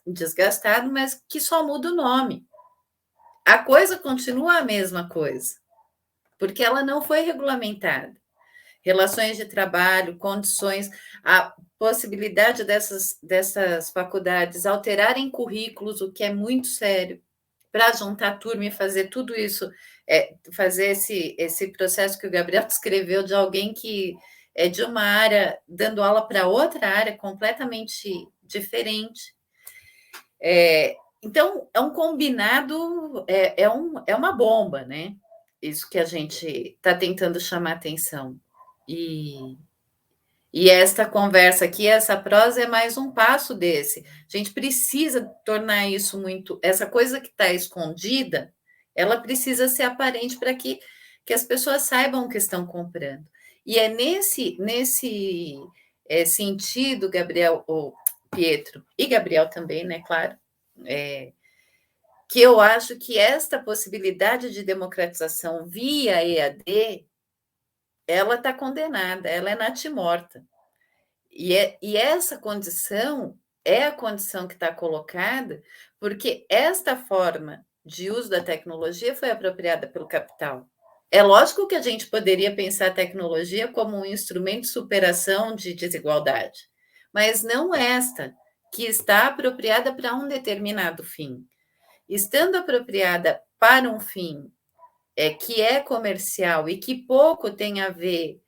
desgastado, mas que só muda o nome. A coisa continua a mesma coisa, porque ela não foi regulamentada. Relações de trabalho, condições, a possibilidade dessas faculdades alterarem currículos, o que é muito sério, para juntar turma e fazer tudo isso, fazer esse processo que o Gabriel descreveu de alguém que é de uma área dando aula para outra área completamente diferente. Então, é um combinado, é uma bomba, né? Isso que a gente está tentando chamar atenção. E esta conversa aqui, essa prosa é mais um passo desse. A gente precisa tornar isso muito... Essa coisa que está escondida, ela precisa ser aparente para que as pessoas saibam o que estão comprando. E é nesse sentido, Gabriel, ou Pietro, e Gabriel também, né, claro, que eu acho que esta possibilidade de democratização via EAD, ela está condenada, ela é natimorta. E essa condição é a condição que está colocada porque esta forma de uso da tecnologia foi apropriada pelo capital. É lógico que a gente poderia pensar a tecnologia como um instrumento de superação de desigualdade, mas não esta, que está apropriada para um determinado fim. Estando apropriada para um fim que é comercial e que pouco tem a ver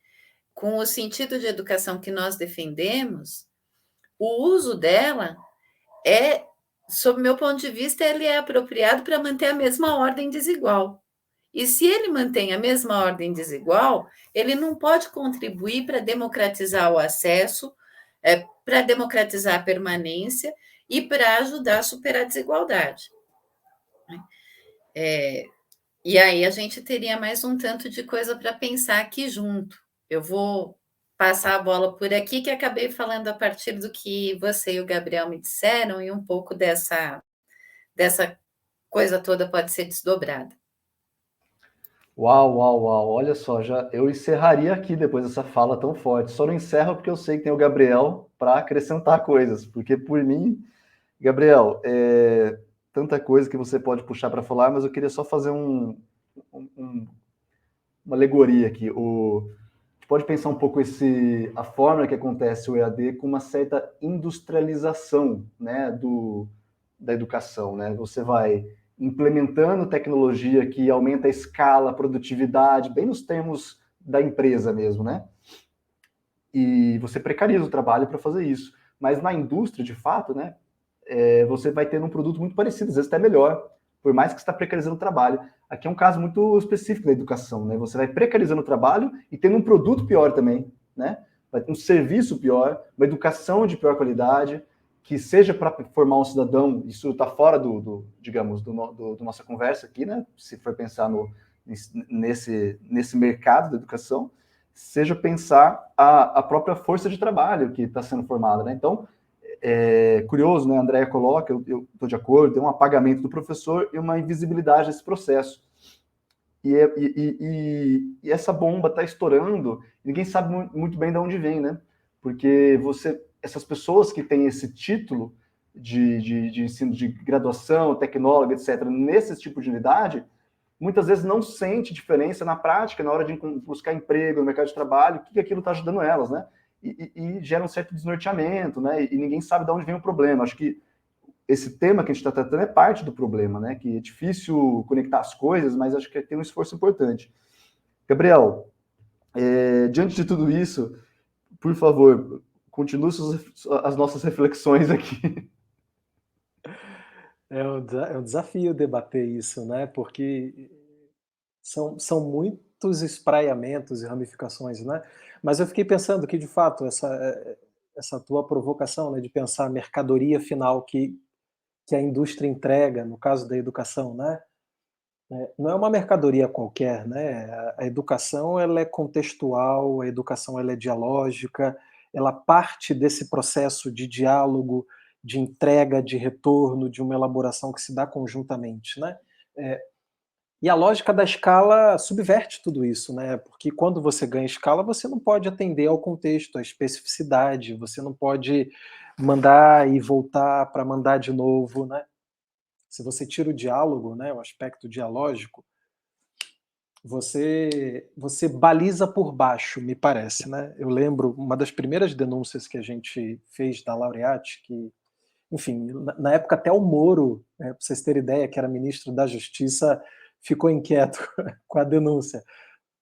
com o sentido de educação que nós defendemos, o uso dela sob meu ponto de vista, ele é apropriado para manter a mesma ordem desigual. E se ele mantém a mesma ordem desigual, ele não pode contribuir para democratizar o acesso, para democratizar a permanência e para ajudar a superar a desigualdade. E aí a gente teria mais um tanto de coisa para pensar aqui junto. Eu vou passar a bola por aqui, que acabei falando a partir do que você e o Gabriel me disseram, e um pouco dessa coisa toda pode ser desdobrada. Uau, uau, uau. Olha só, eu encerraria aqui depois dessa fala tão forte. Só não encerro porque eu sei que tem o Gabriel para acrescentar coisas. Porque, por mim, Gabriel, tanta coisa que você pode puxar para falar, mas eu queria só fazer uma alegoria aqui. Você pode pensar um pouco a forma que acontece o EAD com uma certa industrialização, né, da educação, né? Você vai implementando tecnologia que aumenta a escala, a produtividade, bem nos termos da empresa mesmo, né? E você precariza o trabalho para fazer isso. Mas na indústria, de fato, né, você vai tendo um produto muito parecido, às vezes até melhor, por mais que você está precarizando o trabalho. Aqui é um caso muito específico da educação, né? Você vai precarizando o trabalho e tendo um produto pior também, né? Vai ter um serviço pior, uma educação de pior qualidade, que seja para formar um cidadão, isso está fora digamos, do nossa conversa aqui, né? Se for pensar nesse mercado da educação, seja pensar a própria força de trabalho que está sendo formada, né? Então, curioso, né? A Andrea coloca, eu estou de acordo, tem um apagamento do professor e uma invisibilidade desse processo. E essa bomba está estourando, ninguém sabe muito bem de onde vem, né? Porque essas pessoas que têm esse título de ensino de graduação, tecnóloga, etc., nesse tipo de unidade, muitas vezes não sente diferença na prática, na hora de buscar emprego no mercado de trabalho, o que aquilo está ajudando elas, né? E gera um certo desnorteamento, né? E ninguém sabe de onde vem o problema. Acho que esse tema que a gente está tratando é parte do problema, né? Que é difícil conectar as coisas, mas acho que tem um esforço importante. Gabriel, diante de tudo isso, por favor, continue as nossas reflexões aqui. É um desafio debater isso, né? Porque são muitos espraiamentos e ramificações, né? Mas eu fiquei pensando que, de fato, essa tua provocação, né, de pensar a mercadoria final que a indústria entrega, no caso da educação, né? Não é uma mercadoria qualquer, né? A educação ela é contextual, a educação ela é dialógica, ela parte desse processo de diálogo, de entrega, de retorno, de uma elaboração que se dá conjuntamente, né? É, e a lógica da escala subverte tudo isso, né? Porque quando você ganha escala, você não pode atender ao contexto, à especificidade, você não pode mandar e voltar para mandar de novo, né? Se você tira o diálogo, né, o aspecto dialógico, você baliza por baixo, me parece, né? Eu lembro uma das primeiras denúncias que a gente fez da Laureate, que, enfim, na época até o Moro, né, para vocês terem ideia, que era ministro da Justiça, ficou inquieto com a denúncia,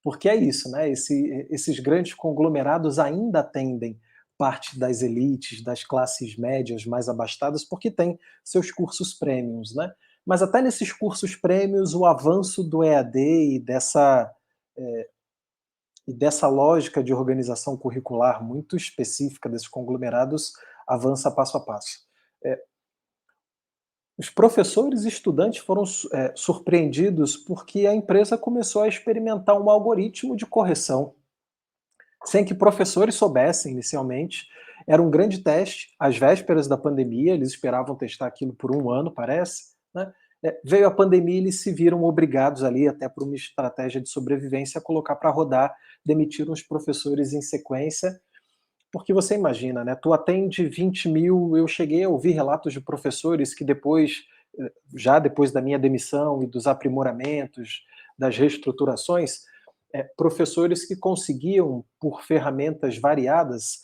porque é isso, né? Esses grandes conglomerados ainda atendem parte das elites, das classes médias mais abastadas, porque tem seus cursos premiums, né? Mas até nesses cursos prêmios, o avanço do EAD e dessa lógica de organização curricular muito específica desses conglomerados avança passo a passo. Os professores e estudantes foram surpreendidos porque a empresa começou a experimentar um algoritmo de correção, sem que professores soubessem inicialmente. Era um grande teste, às vésperas da pandemia, eles esperavam testar aquilo por 1 ano, parece, né? Veio a pandemia e eles se viram obrigados ali, até por uma estratégia de sobrevivência, a colocar para rodar, demitiram os professores em sequência, porque você imagina, né? Tu atende 20 mil, eu cheguei a ouvir relatos de professores que depois, já depois da minha demissão e dos aprimoramentos, das reestruturações, professores que conseguiam, por ferramentas variadas,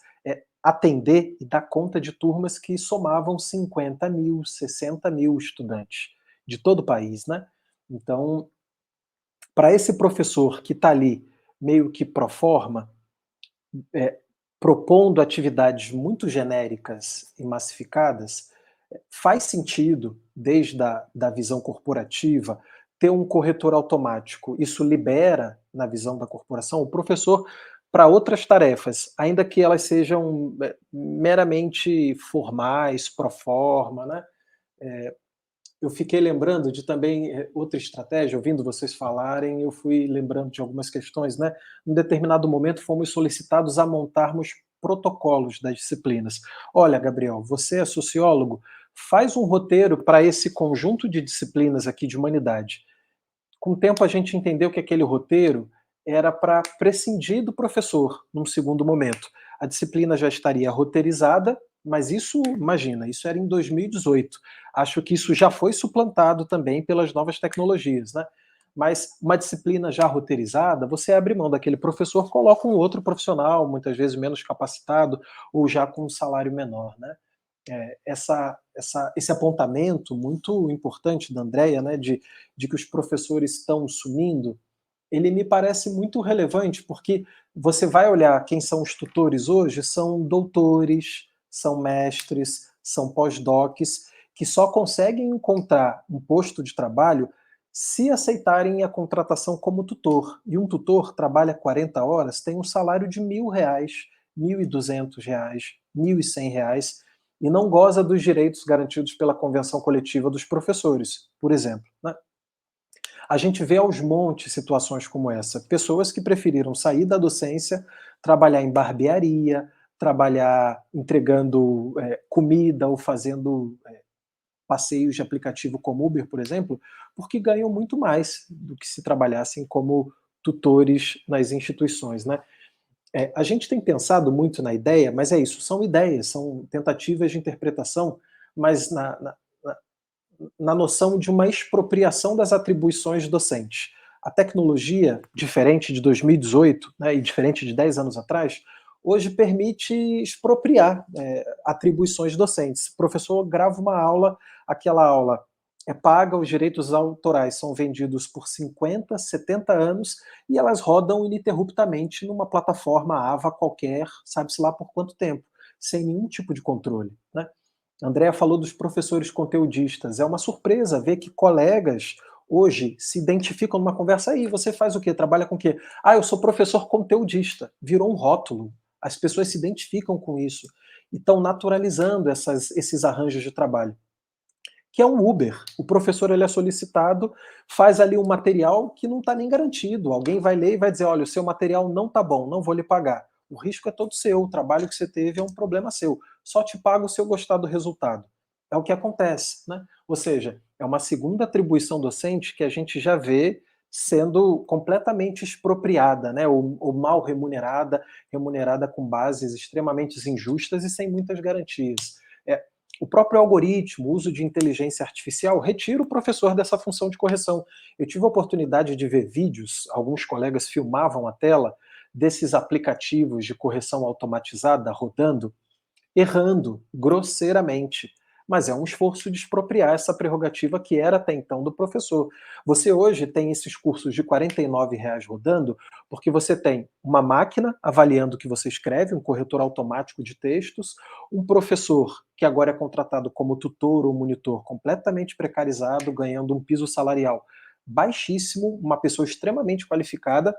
atender e dar conta de turmas que somavam 50 mil, 60 mil estudantes de todo o país, né? Então, para esse professor que está ali meio que pro forma, propondo atividades muito genéricas e massificadas, faz sentido, desde da visão corporativa, ter um corretor automático. Isso libera, na visão da corporação, o professor para outras tarefas, ainda que elas sejam meramente formais, pro forma, né? Eu fiquei lembrando de também outra estratégia, ouvindo vocês falarem, eu fui lembrando de algumas questões, né? Em determinado momento fomos solicitados a montarmos protocolos das disciplinas. Olha, Gabriel, você é sociólogo, faz um roteiro para esse conjunto de disciplinas aqui de humanidade. Com o tempo a gente entendeu que aquele roteiro era para prescindir do professor num segundo momento. A disciplina já estaria roteirizada, mas isso, imagina, isso era em 2018. Acho que isso já foi suplantado também pelas novas tecnologias, né? Mas uma disciplina já roteirizada, você abre mão daquele professor, coloca um outro profissional, muitas vezes menos capacitado, ou já com um salário menor, né? Esse apontamento muito importante da Andrea, né, de que os professores estão sumindo, ele me parece muito relevante, porque você vai olhar quem são os tutores hoje, são doutores, são mestres, são pós-docs, que só conseguem encontrar um posto de trabalho se aceitarem a contratação como tutor. E um tutor trabalha 40 horas, tem um salário de R$ 1.000, R$ 1.200, R$ 1.100, e não goza dos direitos garantidos pela Convenção Coletiva dos Professores, por exemplo, né? A gente vê aos montes situações como essa. Pessoas que preferiram sair da docência, trabalhar em barbearia, trabalhar entregando comida ou fazendo passeios de aplicativo como Uber, por exemplo, porque ganham muito mais do que se trabalhassem como tutores nas instituições, né? A gente tem pensado muito na ideia, mas é isso, são ideias, são tentativas de interpretação, mas na noção de uma expropriação das atribuições docentes. A tecnologia, diferente de 2018, né, e diferente de 10 anos atrás, hoje permite expropriar atribuições docentes. O professor grava uma aula, aquela aula é paga, os direitos autorais são vendidos por 50, 70 anos e elas rodam ininterruptamente numa plataforma AVA qualquer, sabe-se lá por quanto tempo. sem nenhum tipo de controle, né? A Andrea falou dos professores conteudistas. É uma surpresa ver que colegas hoje se identificam numa conversa. Aí, você faz o quê? Trabalha com o quê? Ah, eu sou professor conteudista. Virou um rótulo. As pessoas se identificam com isso e estão naturalizando esses arranjos de trabalho, que é um Uber. O professor ele é solicitado, faz ali um material que não está nem garantido. Alguém vai ler e vai dizer, olha, o seu material não está bom, não vou lhe pagar. O risco é todo seu, o trabalho que você teve é um problema seu. Só te pago se eu gostar do resultado. É o que acontece, né? Ou seja, é uma segunda atribuição docente que a gente já vê sendo completamente expropriada, né? Ou mal remunerada, remunerada com bases extremamente injustas e sem muitas garantias. O próprio algoritmo, o uso de inteligência artificial, retira o professor dessa função de correção. Eu tive a oportunidade de ver vídeos, alguns colegas filmavam a tela desses aplicativos de correção automatizada rodando, errando grosseiramente. Mas é um esforço de expropriar essa prerrogativa que era até então do professor. Você hoje tem esses cursos de R$ 49,00 rodando porque você tem uma máquina avaliando o que você escreve, um corretor automático de textos, um professor que agora é contratado como tutor ou monitor completamente precarizado, ganhando um piso salarial baixíssimo, uma pessoa extremamente qualificada,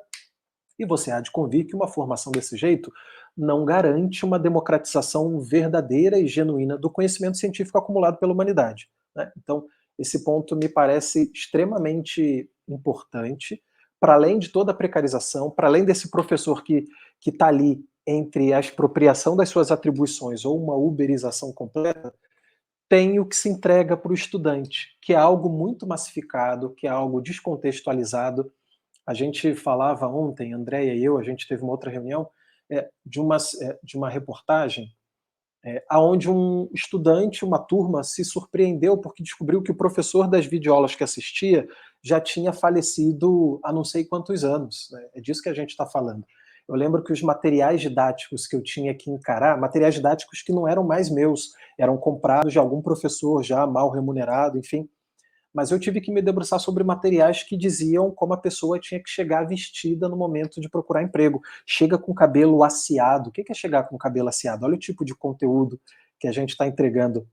e você há de convir que uma formação desse jeito não garante uma democratização verdadeira e genuína do conhecimento científico acumulado pela humanidade, né? Então, esse ponto me parece extremamente importante, para além de toda a precarização, para além desse professor que está ali entre a expropriação das suas atribuições ou uma uberização completa, tem o que se entrega para o estudante, que é algo muito massificado, que é algo descontextualizado. A gente falava ontem, Andréia e eu, a gente teve uma outra reunião, de uma reportagem aonde um estudante, uma turma, se surpreendeu porque descobriu que o professor das videoaulas que assistia já tinha falecido há não sei quantos anos, né? É disso que a gente está falando. Eu lembro que os materiais didáticos que eu tinha que encarar, materiais didáticos que não eram mais meus, eram comprados de algum professor já mal remunerado, enfim, mas eu tive que me debruçar sobre materiais que diziam como a pessoa tinha que chegar vestida no momento de procurar emprego. Chega com o cabelo asseado. O que é chegar com o cabelo asseado? Olha o tipo de conteúdo que a gente está entregando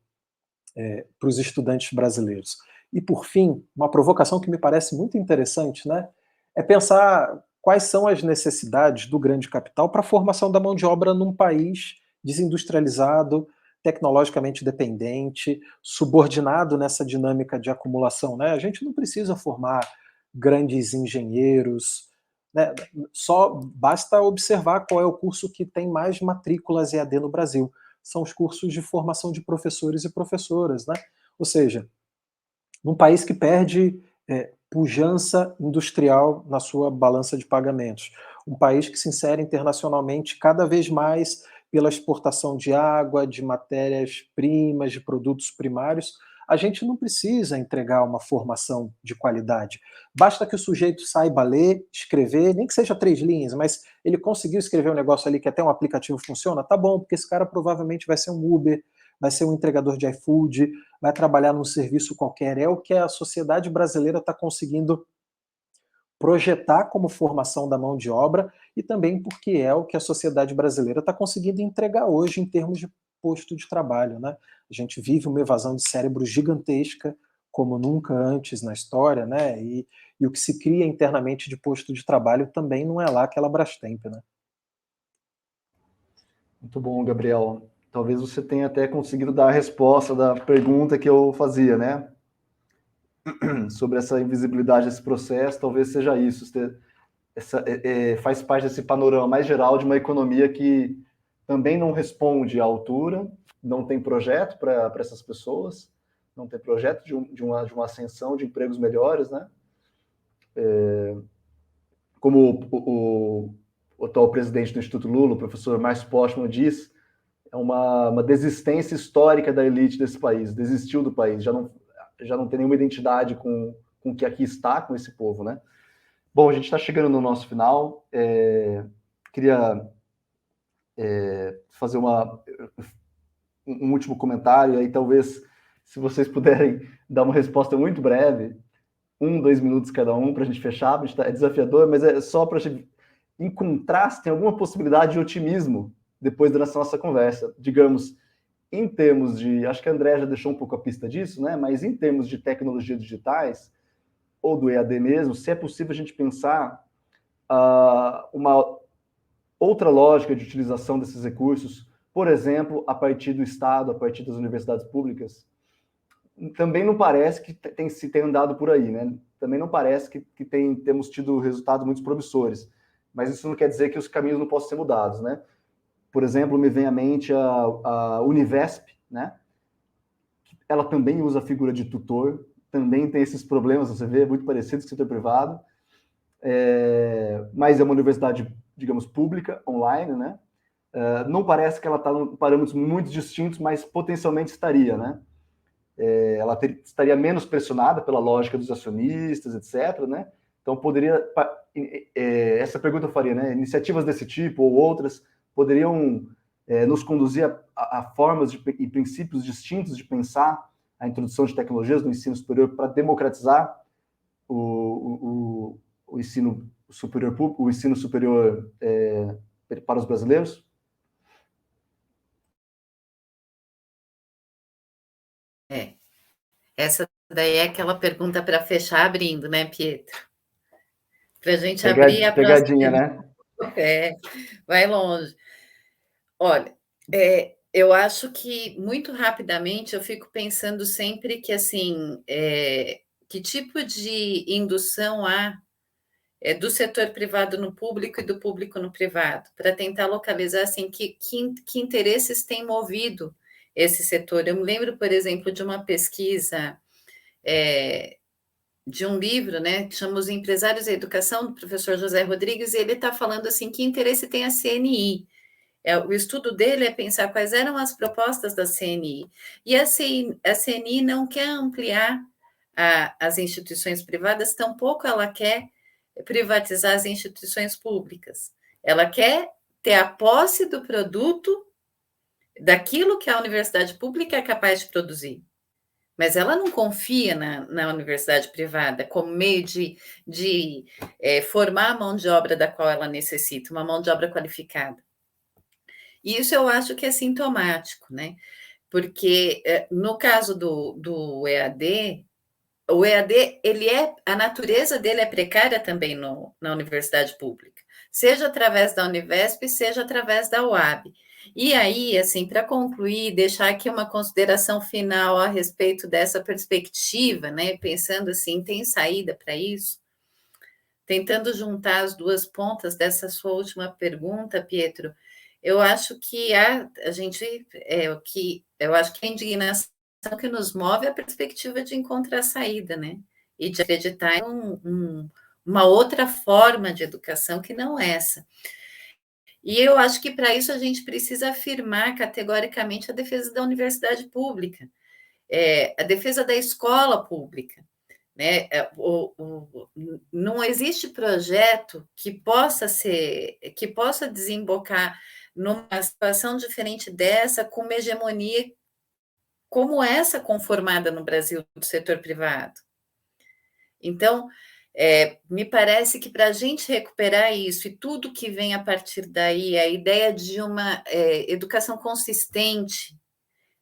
para os estudantes brasileiros. E, por fim, uma provocação que me parece muito interessante, né, é pensar quais são as necessidades do grande capital para a formação da mão de obra num país desindustrializado, tecnologicamente dependente, subordinado nessa dinâmica de acumulação, né? A gente não precisa formar grandes engenheiros, né? Só basta observar qual é o curso que tem mais matrículas EAD no Brasil. São os cursos de formação de professores e professoras, né? Ou seja, num país que perde pujança industrial na sua balança de pagamentos, um país que se insere internacionalmente cada vez mais pela exportação de água, de matérias-primas, de produtos primários, a gente não precisa entregar uma formação de qualidade. Basta que o sujeito saiba ler, escrever, nem que seja 3 linhas, mas ele conseguiu escrever um negócio ali que até um aplicativo funciona, tá bom, porque esse cara provavelmente vai ser um Uber, vai ser um entregador de iFood, vai trabalhar num serviço qualquer. É o que a sociedade brasileira está conseguindo projetar como formação da mão de obra e também porque é o que a sociedade brasileira está conseguindo entregar hoje em termos de posto de trabalho, né? A gente vive uma evasão de cérebro gigantesca, como nunca antes na história, né? E o que se cria internamente de posto de trabalho também não é lá aquela Brastemp, né? Muito bom, Gabriel. Talvez você tenha até conseguido dar a resposta da pergunta que eu fazia, né? Sobre essa invisibilidade desse processo, talvez seja isso. Faz parte desse panorama mais geral de uma economia que também não responde à altura, não tem projeto para essas pessoas, não tem projeto de uma ascensão de empregos melhores, né? Como o atual presidente do Instituto Lula, o professor Márcio Postman, diz, é uma desistência histórica da elite desse país, desistiu do país, já não tem nenhuma identidade com o que aqui está, com esse povo, né? Bom, a gente está chegando no nosso final. Queria fazer um último comentário, aí talvez, se vocês puderem dar uma resposta muito breve, 2 minutos cada um, para a gente fechar. É desafiador, mas é só para a gente encontrar se tem alguma possibilidade de otimismo depois da nossa conversa. Digamos, em termos de... Acho que a André já deixou um pouco a pista disso, né? Mas em termos de tecnologias digitais, ou do EAD mesmo, se é possível a gente pensar uma outra lógica de utilização desses recursos, por exemplo, a partir do Estado, a partir das universidades públicas, também não parece que se tem andado por aí, né? Também não parece que temos tido resultados muito promissores, mas isso não quer dizer que os caminhos não possam ser mudados, né? Por exemplo, me vem à mente a Univesp, né? Ela também usa a figura de tutor, também tem esses problemas, você vê, muito parecidos com o setor privado, mas é uma universidade, digamos, pública, online, né? Não parece que ela está em parâmetros muito distintos, mas potencialmente estaria, né? Ela estaria menos pressionada pela lógica dos acionistas, etc., né? Então, poderia... essa pergunta eu faria, né? Iniciativas desse tipo ou outras poderiam nos conduzir a formas e princípios distintos de pensar a introdução de tecnologias no ensino superior para democratizar o ensino superior público, o ensino superior para os brasileiros? Essa daí é aquela pergunta para fechar abrindo, né, Pietro? Para a gente abrir a próxima. Pegadinha, né? Vai longe. Olha, eu acho que muito rapidamente eu fico pensando sempre que assim, que tipo de indução há do setor privado no público e do público no privado, para tentar localizar assim que interesses têm movido esse setor. Eu me lembro, por exemplo, de uma pesquisa de um livro, né, que chama Os Empresários da Educação, do professor José Rodrigues, e ele está falando assim, que interesse tem a CNI. O estudo dele é pensar quais eram as propostas da CNI. E a CNI não quer ampliar as instituições privadas, tampouco ela quer privatizar as instituições públicas. Ela quer ter a posse do produto daquilo que a universidade pública é capaz de produzir. Mas ela não confia na universidade privada como meio de formar a mão de obra da qual ela necessita, uma mão de obra qualificada. E isso eu acho que é sintomático, né? Porque no caso do EAD, o EAD, a natureza dele é precária também na universidade pública, seja através da Univesp, seja através da UAB. E aí, assim, para concluir, deixar aqui uma consideração final a respeito dessa perspectiva, né? Pensando assim, tem saída para isso? Tentando juntar as duas pontas dessa sua última pergunta, Pietro, eu acho que eu acho que a indignação que nos move é a perspectiva de encontrar saída, né? E de acreditar em uma outra forma de educação que não essa. E eu acho que para isso a gente precisa afirmar categoricamente a defesa da universidade pública, a defesa da escola pública, né? Não existe projeto que possa desembocar numa situação diferente dessa, com uma hegemonia como essa conformada no Brasil do setor privado. Então, me parece que para a gente recuperar isso e tudo que vem a partir daí, a ideia de uma educação consistente,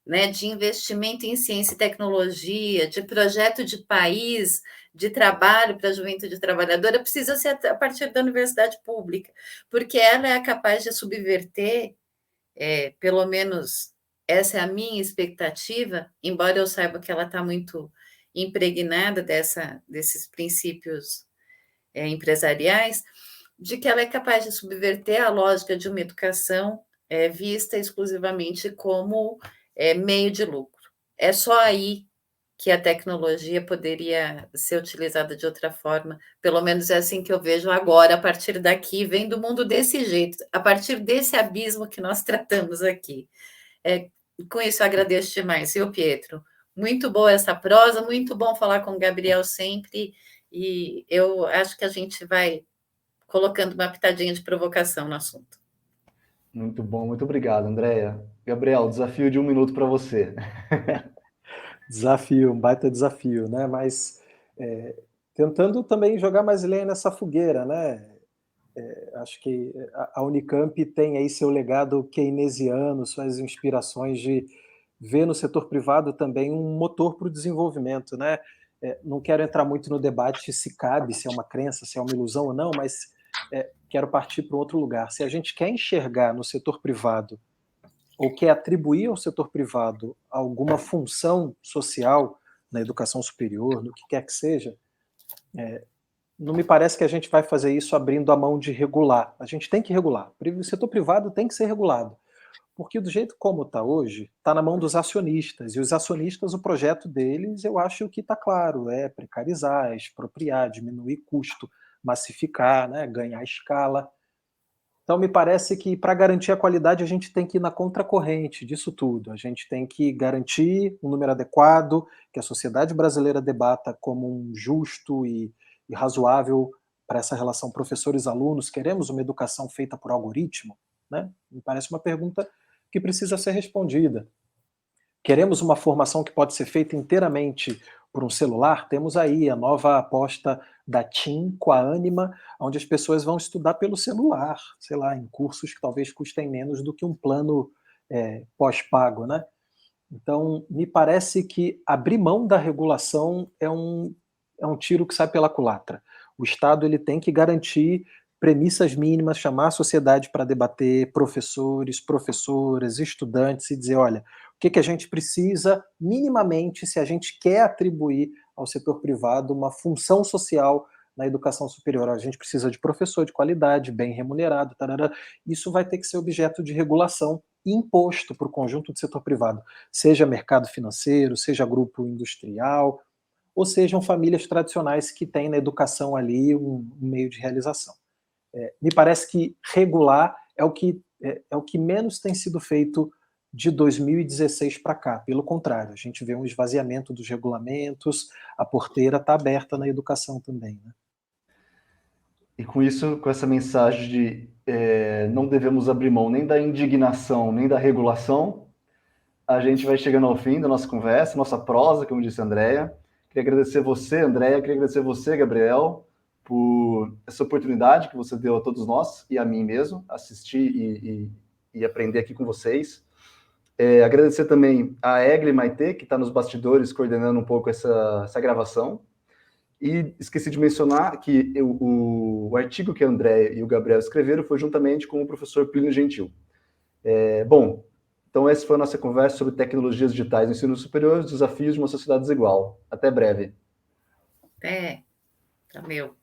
né, de investimento em ciência e tecnologia, de projeto de país, de trabalho para a juventude trabalhadora, precisa ser a partir da universidade pública, porque ela é capaz de subverter, pelo menos essa é a minha expectativa, embora eu saiba que ela está muito impregnada desses princípios empresariais, de que ela é capaz de subverter a lógica de uma educação vista exclusivamente como meio de lucro. É só aí que a tecnologia poderia ser utilizada de outra forma, pelo menos é assim que eu vejo agora, a partir daqui, vendo o mundo desse jeito, a partir desse abismo que nós tratamos aqui. Com isso, eu agradeço demais, viu, Pietro? Muito boa essa prosa, muito bom falar com o Gabriel sempre, e eu acho que a gente vai colocando uma pitadinha de provocação no assunto. Muito bom, muito obrigado, Andréia. Gabriel, desafio de 1 minuto para você. Desafio, um baita desafio, né? Mas tentando também jogar mais lenha nessa fogueira, né? Acho que a Unicamp tem aí seu legado keynesiano, suas inspirações de ver no setor privado também um motor para o desenvolvimento, né? Não quero entrar muito no debate se cabe, se é uma crença, se é uma ilusão ou não, mas quero partir para outro lugar. Se a gente quer enxergar no setor privado ou quer atribuir ao setor privado alguma função social na educação superior, no que quer que seja, não me parece que a gente vai fazer isso abrindo a mão de regular. A gente tem que regular. O setor privado tem que ser regulado. Porque do jeito como está hoje, está na mão dos acionistas. E os acionistas, o projeto deles, eu acho que está claro, é precarizar, é expropriar, diminuir custo, massificar, né, ganhar escala. Então me parece que para garantir a qualidade a gente tem que ir na contracorrente disso tudo. A gente tem que garantir um número adequado, que a sociedade brasileira debata como um justo e razoável para essa relação professores-alunos. Queremos uma educação feita por algoritmo? Né? Me parece uma pergunta que precisa ser respondida. Queremos uma formação que pode ser feita inteiramente por um celular? Temos aí a nova aposta da TIM com a Anima, onde as pessoas vão estudar pelo celular, sei lá, em cursos que talvez custem menos do que um plano pós-pago, né? Então, me parece que abrir mão da regulação é um tiro que sai pela culatra. O Estado ele tem que garantir premissas mínimas, chamar a sociedade para debater, professores, professoras, estudantes, e dizer, olha, o que a gente precisa minimamente se a gente quer atribuir ao setor privado uma função social na educação superior. A gente precisa de professor de qualidade, bem remunerado, tarará. Isso vai ter que ser objeto de regulação e imposto para o conjunto do setor privado, seja mercado financeiro, seja grupo industrial, ou sejam famílias tradicionais que têm na educação ali um meio de realização. Me parece que regular é o que menos tem sido feito de 2016 para cá. Pelo contrário, a gente vê um esvaziamento dos regulamentos, a porteira está aberta na educação também. Né? E com isso, com essa mensagem de não devemos abrir mão nem da indignação, nem da regulação, a gente vai chegando ao fim da nossa conversa, nossa prosa, como disse a Andrea. Queria agradecer você, Andrea, queria agradecer você, Gabriel, por essa oportunidade que você deu a todos nós e a mim mesmo, assistir e aprender aqui com vocês. Agradecer também a Egli Maite, que está nos bastidores coordenando um pouco essa gravação. E esqueci de mencionar que o artigo que a Andrea e o Gabriel escreveram foi juntamente com o professor Plínio Gentil. Bom, então essa foi a nossa conversa sobre tecnologias digitais no ensino superior, os desafios de uma sociedade desigual. Até breve. Tá meu.